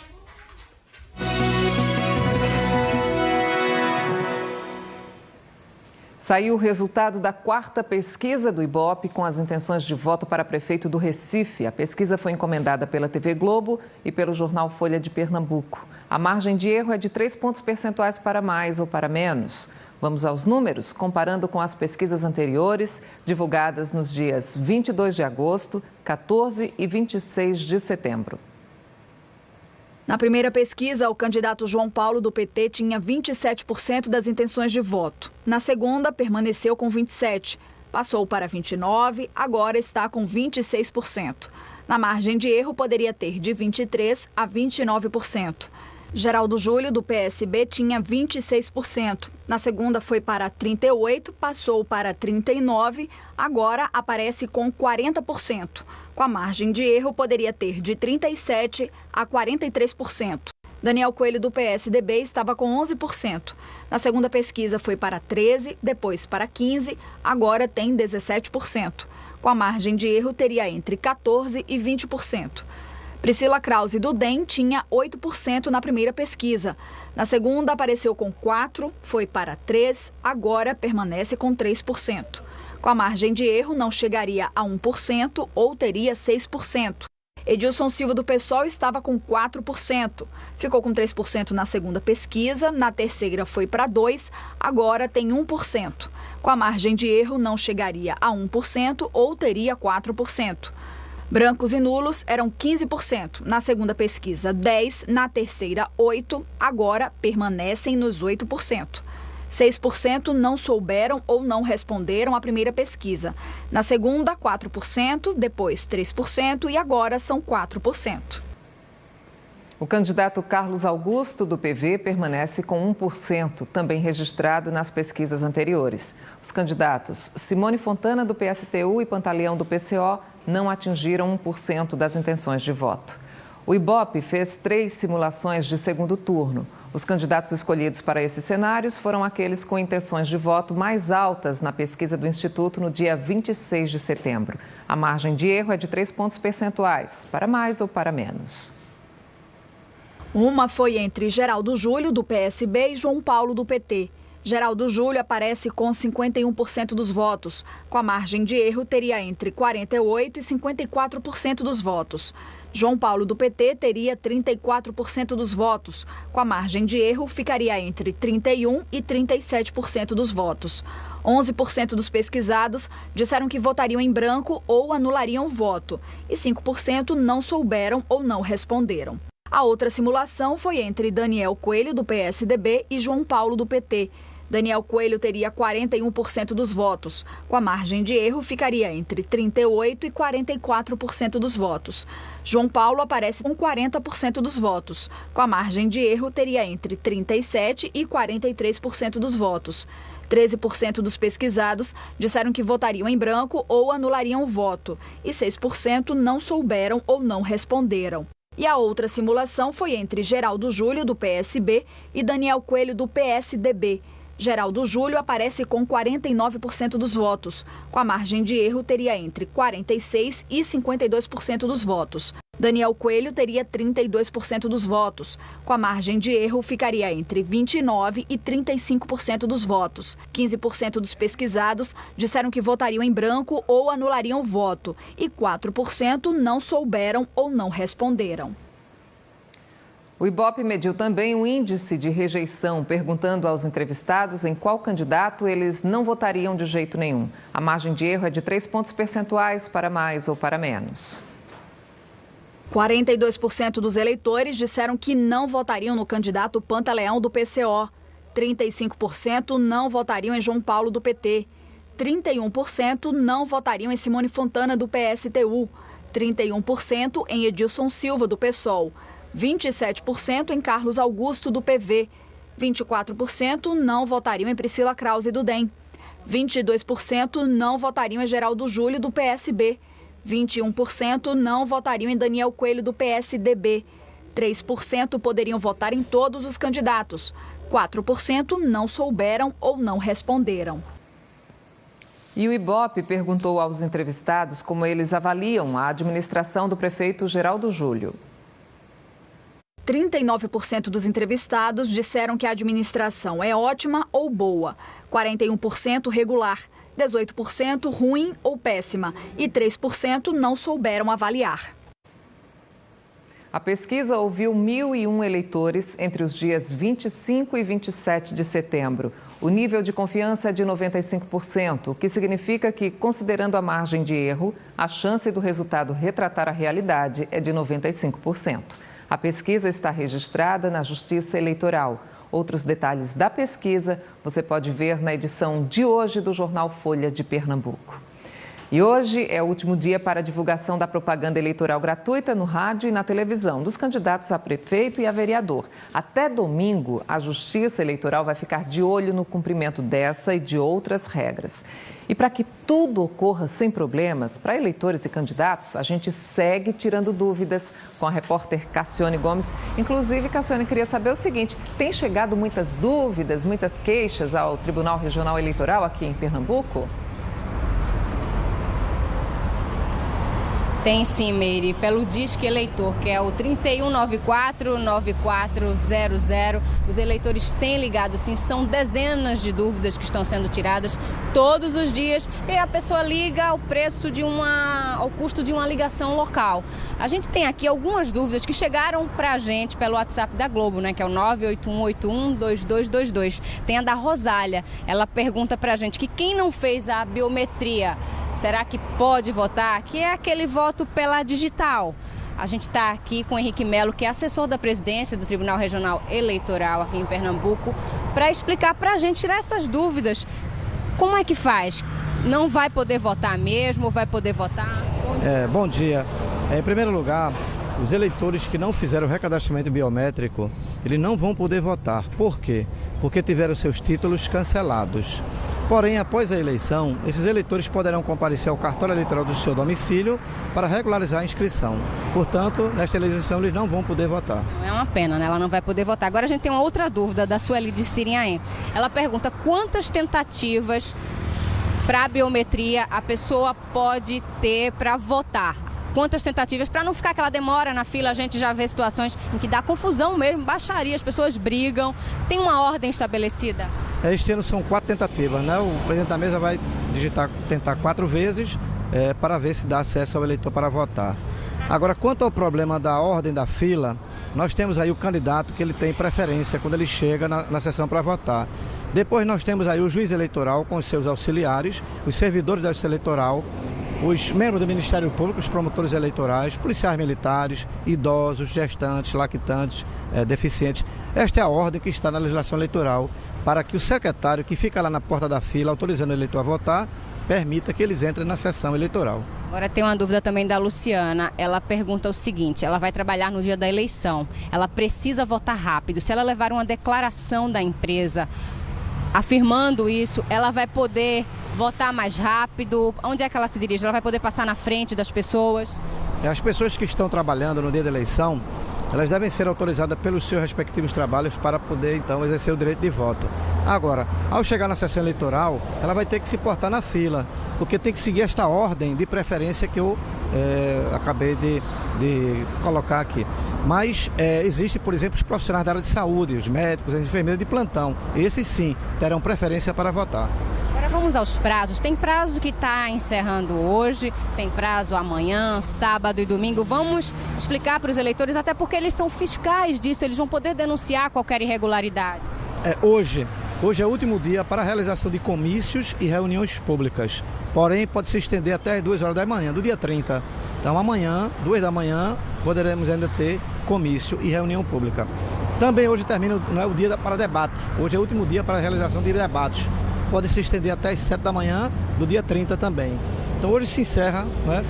Saiu o resultado da 4ª pesquisa do Ibope com as intenções de voto para prefeito do Recife. A pesquisa foi encomendada pela TV Globo e pelo jornal Folha de Pernambuco. A margem de erro é de 3 pontos percentuais para mais ou para menos. Vamos aos números, comparando com as pesquisas anteriores, divulgadas nos dias 22 de agosto, 14 e 26 de setembro. Na primeira pesquisa, o candidato João Paulo, do PT, tinha 27% das intenções de voto. Na segunda, permaneceu com 27%. Passou para 29%, agora está com 26%. Na margem de erro, poderia ter de 23% a 29%. Geraldo Júlio, do PSB, tinha 26%. Na segunda foi para 38%, passou para 39%, agora aparece com 40%. Com a margem de erro, poderia ter de 37% a 43%. Daniel Coelho, do PSDB, estava com 11%. Na segunda pesquisa foi para 13%, depois para 15%, agora tem 17%. Com a margem de erro, teria entre 14% e 20%. Priscila Krause, do DEM, tinha 8% na primeira pesquisa. Na segunda, apareceu com 4%, foi para 3%, agora permanece com 3%. Com a margem de erro, não chegaria a 1% ou teria 6%. Edilson Silva, do PSOL, estava com 4%. Ficou com 3% na segunda pesquisa, na terceira foi para 2%, agora tem 1%. Com a margem de erro, não chegaria a 1% ou teria 4%. Brancos e nulos eram 15%, na segunda pesquisa 10%, na terceira 8%, agora permanecem nos 8%. 6% não souberam ou não responderam à primeira pesquisa. Na segunda, 4%, depois 3% e agora são 4%. O candidato Carlos Augusto, do PV, permanece com 1%, também registrado nas pesquisas anteriores. Os candidatos Simone Fontana, do PSTU, e Pantaleão, do PCO, não atingiram 1% das intenções de voto. O Ibope fez 3 simulações de segundo turno. Os candidatos escolhidos para esses cenários foram aqueles com intenções de voto mais altas na pesquisa do Instituto no dia 26 de setembro. A margem de erro é de 3 pontos percentuais, para mais ou para menos. Uma foi entre Geraldo Júlio, do PSB, e João Paulo, do PT. Geraldo Júlio aparece com 51% dos votos. Com a margem de erro, teria entre 48% e 54% dos votos. João Paulo, do PT, teria 34% dos votos. Com a margem de erro, ficaria entre 31% e 37% dos votos. 11% dos pesquisados disseram que votariam em branco ou anulariam o voto. E 5% não souberam ou não responderam. A outra simulação foi entre Daniel Coelho, do PSDB, e João Paulo, do PT. Daniel Coelho teria 41% dos votos. Com a margem de erro, ficaria entre 38% e 44% dos votos. João Paulo aparece com 40% dos votos. Com a margem de erro, teria entre 37% e 43% dos votos. 13% dos pesquisados disseram que votariam em branco ou anulariam o voto. E 6% não souberam ou não responderam. E a outra simulação foi entre Geraldo Júlio, do PSB, e Daniel Coelho, do PSDB. Geraldo Júlio aparece com 49% dos votos. Com a margem de erro, teria entre 46% e 52% dos votos. Daniel Coelho teria 32% dos votos. Com a margem de erro, ficaria entre 29% e 35% dos votos. 15% dos pesquisados disseram que votariam em branco ou anulariam o voto. E 4% não souberam ou não responderam. O Ibope mediu também o índice de rejeição, perguntando aos entrevistados em qual candidato eles não votariam de jeito nenhum. A margem de erro é de 3 pontos percentuais, para mais ou para menos. 42% dos eleitores disseram que não votariam no candidato Pantaleão, do PCO. 35% não votariam em João Paulo, do PT. 31% não votariam em Simone Fontana, do PSTU. 31% em Edilson Silva, do PSOL. 27% em Carlos Augusto, do PV. 24% não votariam em Priscila Krause, do DEM. 22% não votariam em Geraldo Júlio, do PSB. 21% não votariam em Daniel Coelho, do PSDB. 3% poderiam votar em todos os candidatos. 4% não souberam ou não responderam. E o Ibope perguntou aos entrevistados como eles avaliam a administração do prefeito Geraldo Júlio. 39% dos entrevistados disseram que a administração é ótima ou boa, 41% regular, 18% ruim ou péssima e 3% não souberam avaliar. A pesquisa ouviu 1.001 eleitores entre os dias 25 e 27 de setembro. O nível de confiança é de 95%, o que significa que, considerando a margem de erro, a chance do resultado retratar a realidade é de 95%. A pesquisa está registrada na Justiça Eleitoral. Outros detalhes da pesquisa você pode ver na edição de hoje do Jornal Folha de Pernambuco. E hoje é o último dia para a divulgação da propaganda eleitoral gratuita no rádio e na televisão dos candidatos a prefeito e a vereador. Até domingo, a Justiça Eleitoral vai ficar de olho no cumprimento dessa e de outras regras. E para que tudo ocorra sem problemas, para eleitores e candidatos, a gente segue tirando dúvidas com a repórter Cassione Gomes. Inclusive, Cassione, queria saber o seguinte: tem chegado muitas dúvidas, muitas queixas ao Tribunal Regional Eleitoral aqui em Pernambuco? Tem sim, Meire, pelo Disque Eleitor, que é o 3194-9400. Os eleitores têm ligado, sim, são dezenas de dúvidas que estão sendo tiradas todos os dias. E a pessoa liga ao custo de uma ligação local. A gente tem aqui algumas dúvidas que chegaram para a gente pelo WhatsApp da Globo, né, que é o 981812222. Tem a da Rosália. Ela pergunta para a gente que quem não fez a biometria, será que pode votar? Que é aquele voto pela digital. A gente está aqui com o Henrique Melo, que é assessor da presidência do Tribunal Regional Eleitoral aqui em Pernambuco, para explicar para a gente, tirar essas dúvidas. Como é que faz? Não vai poder votar mesmo? Vai poder votar? Bom dia. Em primeiro lugar, os eleitores que não fizeram o recadastramento biométrico, eles não vão poder votar. Por quê? Porque tiveram seus títulos cancelados. Porém, após a eleição, esses eleitores poderão comparecer ao cartório eleitoral do seu domicílio para regularizar a inscrição. Portanto, nesta eleição eles não vão poder votar. É uma pena, né? Ela não vai poder votar. Agora a gente tem uma outra dúvida da Sueli de Sirinhaém. Ela pergunta quantas tentativas para a biometria a pessoa pode ter para votar. Quantas tentativas, para não ficar aquela demora na fila, a gente já vê situações em que dá confusão mesmo, baixaria, as pessoas brigam. Tem uma ordem estabelecida? Este ano são 4 tentativas, né? O presidente da mesa vai tentar 4 vezes para ver se dá acesso ao eleitor para votar. Agora, quanto ao problema da ordem da fila, nós temos aí o candidato que ele tem preferência quando ele chega na sessão para votar. Depois nós temos aí o juiz eleitoral com os seus auxiliares, os servidores da Justiça Eleitoral, os membros do Ministério Público, os promotores eleitorais, policiais militares, idosos, gestantes, lactantes, deficientes. Esta é a ordem que está na legislação eleitoral para que o secretário que fica lá na porta da fila, autorizando o eleitor a votar, permita que eles entrem na sessão eleitoral. Agora tem uma dúvida também da Luciana. Ela pergunta o seguinte: ela vai trabalhar no dia da eleição, ela precisa votar rápido. Se ela levar uma declaração da empresa afirmando isso, ela vai poder votar mais rápido? Onde é que ela se dirige? Ela vai poder passar na frente das pessoas? As pessoas que estão trabalhando no dia da eleição, elas devem ser autorizadas pelos seus respectivos trabalhos para poder, então, exercer o direito de voto. Agora, ao chegar na sessão eleitoral, ela vai ter que se portar na fila, porque tem que seguir esta ordem de preferência que eu acabei de colocar aqui. Mas existe, por exemplo, os profissionais da área de saúde, os médicos, as enfermeiras de plantão. Esses sim terão preferência para votar. Agora vamos aos prazos. Tem prazo que está encerrando hoje, tem prazo amanhã, sábado e domingo. Vamos explicar para os eleitores, até porque eles são fiscais disso, eles vão poder denunciar qualquer irregularidade. Hoje é o último dia para a realização de comícios e reuniões públicas. Porém, pode se estender até as 2 horas da manhã, do dia 30. Então, amanhã, 2 da manhã, poderemos ainda ter comício e reunião pública. Também hoje termina, não é o dia para debate. Hoje é o último dia para a realização de debates. Pode se estender até as 7 da manhã, do dia 30 também. Então, hoje se encerra, né,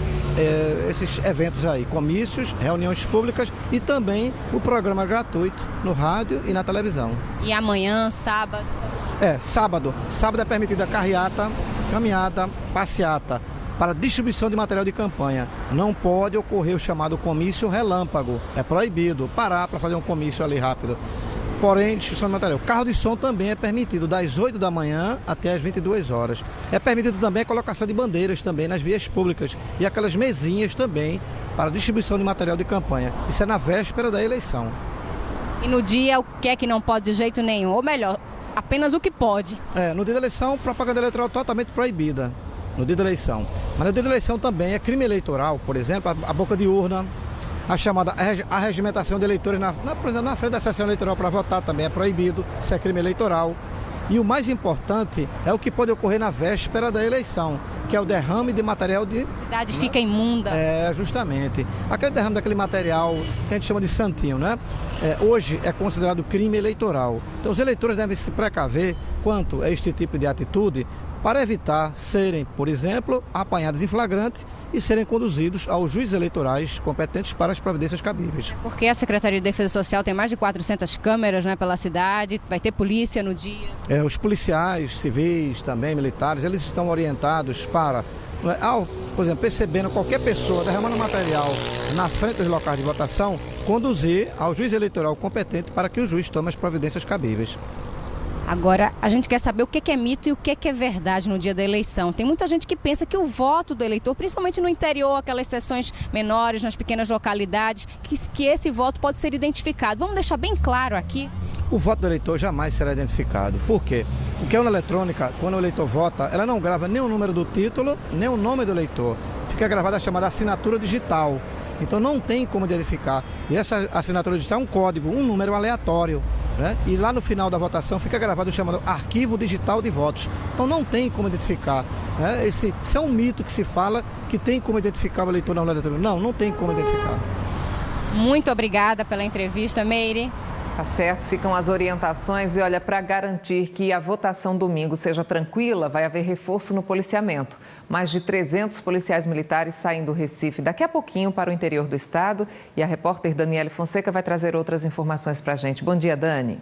esses eventos aí, comícios, reuniões públicas e também o programa gratuito no rádio e na televisão. E amanhã, sábado? Sábado. Sábado é permitida carreata, caminhada, passeata para distribuição de material de campanha. Não pode ocorrer o chamado comício relâmpago. É proibido parar para fazer um comício ali rápido. Porém, distribuição de material. Carro de som também é permitido das 8 da manhã até as 22 horas. É permitido também a colocação de bandeiras também nas vias públicas e aquelas mesinhas também para distribuição de material de campanha. Isso é na véspera da eleição. E no dia, o que é que não pode de jeito nenhum? Ou melhor, apenas o que pode? No dia da eleição, propaganda eleitoral totalmente proibida. No dia da eleição. Mas no dia da eleição também é crime eleitoral, por exemplo, a boca de urna, a chamada arregimentação de eleitores, por exemplo, na frente da sessão eleitoral para votar também é proibido, isso é crime eleitoral. E o mais importante é o que pode ocorrer na véspera da eleição, que é o derrame de material de... A cidade fica imunda. Justamente. Aquele derrame daquele material que a gente chama de santinho, né? Hoje é considerado crime eleitoral. Então os eleitores devem se precaver quanto a este tipo de atitude para evitar serem, por exemplo, apanhados em flagrante e serem conduzidos aos juízes eleitorais competentes para as providências cabíveis. Porque a Secretaria de Defesa Social tem mais de 400 câmeras, né, pela cidade, vai ter polícia no dia. Os policiais civis, também militares, eles estão orientados para, por exemplo, percebendo qualquer pessoa derramando material na frente dos locais de votação, conduzir ao juiz eleitoral competente para que o juiz tome as providências cabíveis. Agora, a gente quer saber o que é mito e o que é verdade no dia da eleição. Tem muita gente que pensa que o voto do eleitor, principalmente no interior, aquelas seções menores, nas pequenas localidades, que esse voto pode ser identificado. Vamos deixar bem claro aqui. O voto do eleitor jamais será identificado. Por quê? Porque a urna eletrônica, quando o eleitor vota, ela não grava nem o número do título, nem o nome do eleitor. Fica gravada a chamada assinatura digital. Então não tem como identificar. E essa assinatura digital é um código, um número aleatório, né? E lá no final da votação fica gravado o chamado arquivo digital de votos. Então não tem como identificar, né? Esse é um mito que se fala que tem como identificar o eleitor na urna eletrônica. Não tem como identificar. Muito obrigada pela entrevista, Meire. Tá certo, ficam as orientações e olha, para garantir que a votação domingo seja tranquila, vai haver reforço no policiamento. Mais de 300 policiais militares saem do Recife daqui a pouquinho para o interior do estado e a repórter Daniele Fonseca vai trazer outras informações para a gente. Bom dia, Dani.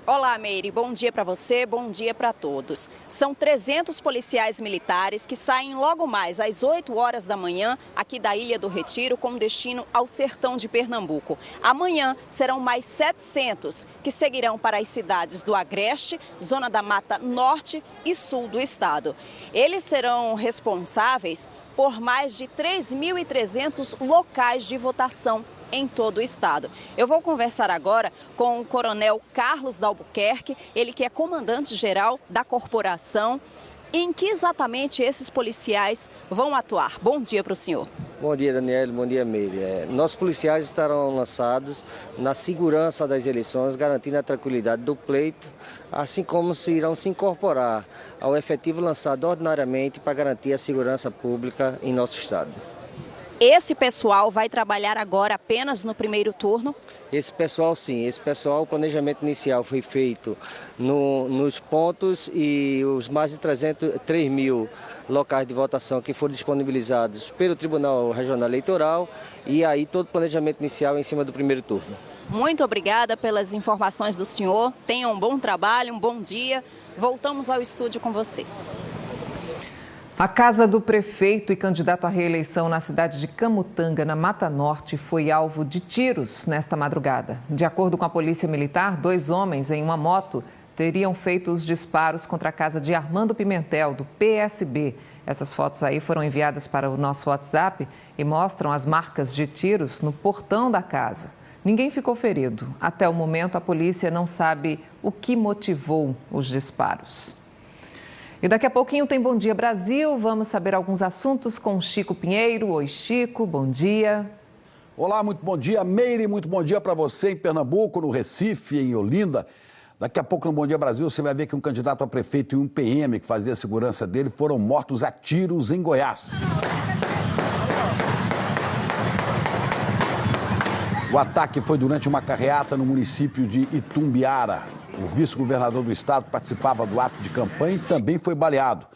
Olá, Meire. Bom dia para você, bom dia para todos. São 300 policiais militares que saem logo mais às 8 horas da manhã aqui da Ilha do Retiro com destino ao sertão de Pernambuco. Amanhã serão mais 700 que seguirão para as cidades do Agreste, Zona da Mata Norte e Sul do estado. Eles serão responsáveis por mais de 3.300 locais de votação em todo o estado. Eu vou conversar agora com o Coronel Carlos Dalbuquerque, ele que é comandante-geral da corporação. Em que exatamente esses policiais vão atuar? Bom dia para o senhor. Bom dia, Daniela. Bom dia, Meire. Nossos policiais estarão lançados na segurança das eleições, garantindo a tranquilidade do pleito, assim como irão se incorporar ao efetivo lançado ordinariamente para garantir a segurança pública em nosso estado. Esse pessoal vai trabalhar agora apenas no primeiro turno? Esse pessoal, sim. Esse pessoal, o planejamento inicial foi feito nos pontos e os mais de 3 mil locais de votação que foram disponibilizados pelo Tribunal Regional Eleitoral e aí todo o planejamento inicial em cima do primeiro turno. Muito obrigada pelas informações do senhor. Tenha um bom trabalho, um bom dia. Voltamos ao estúdio com você. A casa do prefeito e candidato à reeleição na cidade de Camutanga, na Mata Norte, foi alvo de tiros nesta madrugada. De acordo com a polícia militar, 2 homens em uma moto teriam feito os disparos contra a casa de Armando Pimentel, do PSB. Essas fotos aí foram enviadas para o nosso WhatsApp e mostram as marcas de tiros no portão da casa. Ninguém ficou ferido. Até o momento, a polícia não sabe o que motivou os disparos. E daqui a pouquinho tem Bom Dia Brasil. Vamos saber alguns assuntos com Chico Pinheiro. Oi, Chico, bom dia. Olá, muito bom dia, Meire. Muito bom dia para você em Pernambuco, no Recife, em Olinda. Daqui a pouco no Bom Dia Brasil você vai ver que um candidato a prefeito e um PM que fazia a segurança dele foram mortos a tiros em Goiás. O ataque foi durante uma carreata no município de Itumbiara. O vice-governador do estado participava do ato de campanha e também foi baleado.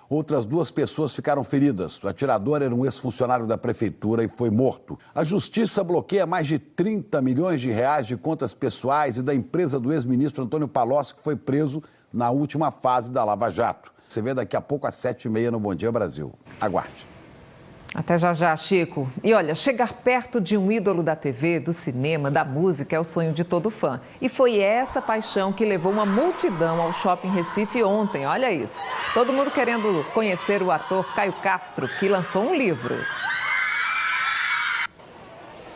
Outras 2 pessoas ficaram feridas. O atirador era um ex-funcionário da prefeitura e foi morto. A justiça bloqueia mais de 30 milhões de reais de contas pessoais e da empresa do ex-ministro Antônio Palocci, que foi preso na última fase da Lava Jato. Você vê daqui a pouco às 7h30 no Bom Dia Brasil. Aguarde. Até já já, Chico. E olha, chegar perto de um ídolo da TV, do cinema, da música é o sonho de todo fã. E foi essa paixão que levou uma multidão ao Shopping Recife ontem. Olha isso. Todo mundo querendo conhecer o ator Caio Castro, que lançou um livro.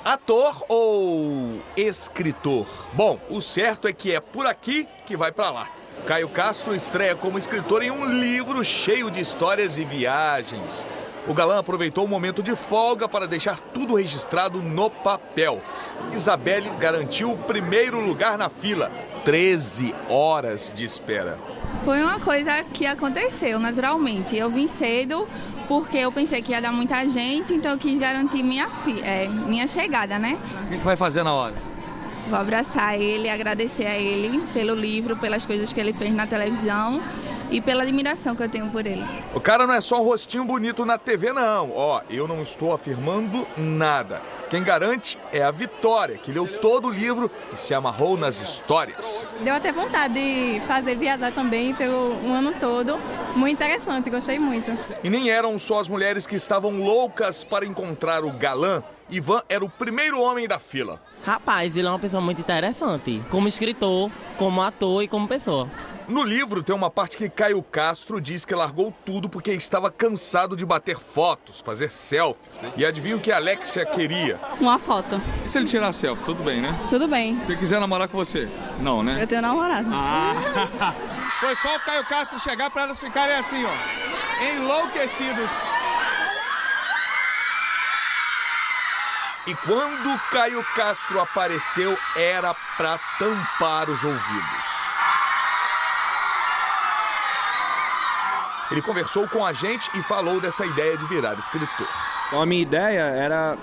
Ator ou escritor? Bom, o certo é que é por aqui que vai pra lá. Caio Castro estreia como escritor em um livro cheio de histórias e viagens. O galã aproveitou o momento de folga para deixar tudo registrado no papel. Isabelle garantiu o primeiro lugar na fila. 13 horas de espera. Foi uma coisa que aconteceu naturalmente. Eu vim cedo porque eu pensei que ia dar muita gente, então eu quis garantir minha chegada, né? O que vai fazer na hora? Vou abraçar ele, agradecer a ele pelo livro, pelas coisas que ele fez na televisão e pela admiração que eu tenho por ele. O cara não é só um rostinho bonito na TV, não. Ó, eu não estou afirmando nada. Quem garante é a Vitória, que leu todo o livro e se amarrou nas histórias. Deu até vontade de fazer viajar também pelo um ano todo. Muito interessante, gostei muito. E nem eram só as mulheres que estavam loucas para encontrar o galã. Ivan era o primeiro homem da fila. Rapaz, ele é uma pessoa muito interessante, como escritor, como ator e como pessoa. No livro tem uma parte que Caio Castro diz que largou tudo porque estava cansado de bater fotos, fazer selfies. E adivinha o que a Alexia queria? Uma foto. E se ele tirar a selfie, tudo bem, né? Tudo bem. Se ele quiser namorar com você? Não, né? Eu tenho namorado. Ah. Foi só o Caio Castro chegar para elas ficarem assim, ó, enlouquecidos. E quando Caio Castro apareceu, era para tampar os ouvidos. Ele conversou com a gente e falou dessa ideia de virar escritor. Então a minha ideia era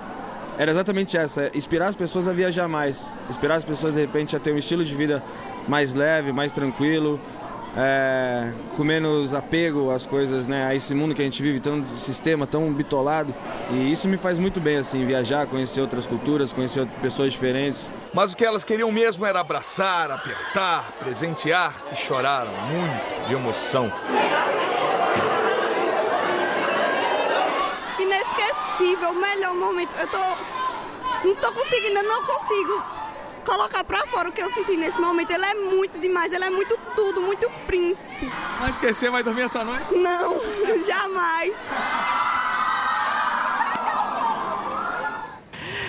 era exatamente essa, inspirar as pessoas a viajar mais, inspirar as pessoas de repente a ter um estilo de vida mais leve, mais tranquilo, com menos apego às coisas, né, a esse mundo que a gente vive, tão sistema, tão bitolado. E isso me faz muito bem, assim, viajar, conhecer outras culturas, conhecer pessoas diferentes. Mas o que elas queriam mesmo era abraçar, apertar, presentear e choraram muito de emoção. Inesquecível, o melhor momento. Não consigo colocar pra fora o que eu senti nesse momento. Ele é muito demais, ele é muito tudo, muito príncipe. Vai esquecer, vai dormir essa noite? Não, jamais.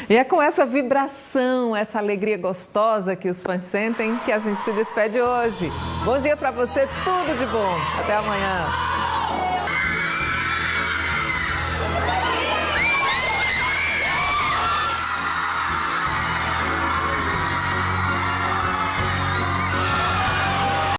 E é com essa vibração, essa alegria gostosa que os fãs sentem que a gente se despede hoje. Bom dia pra você, tudo de bom. Até amanhã.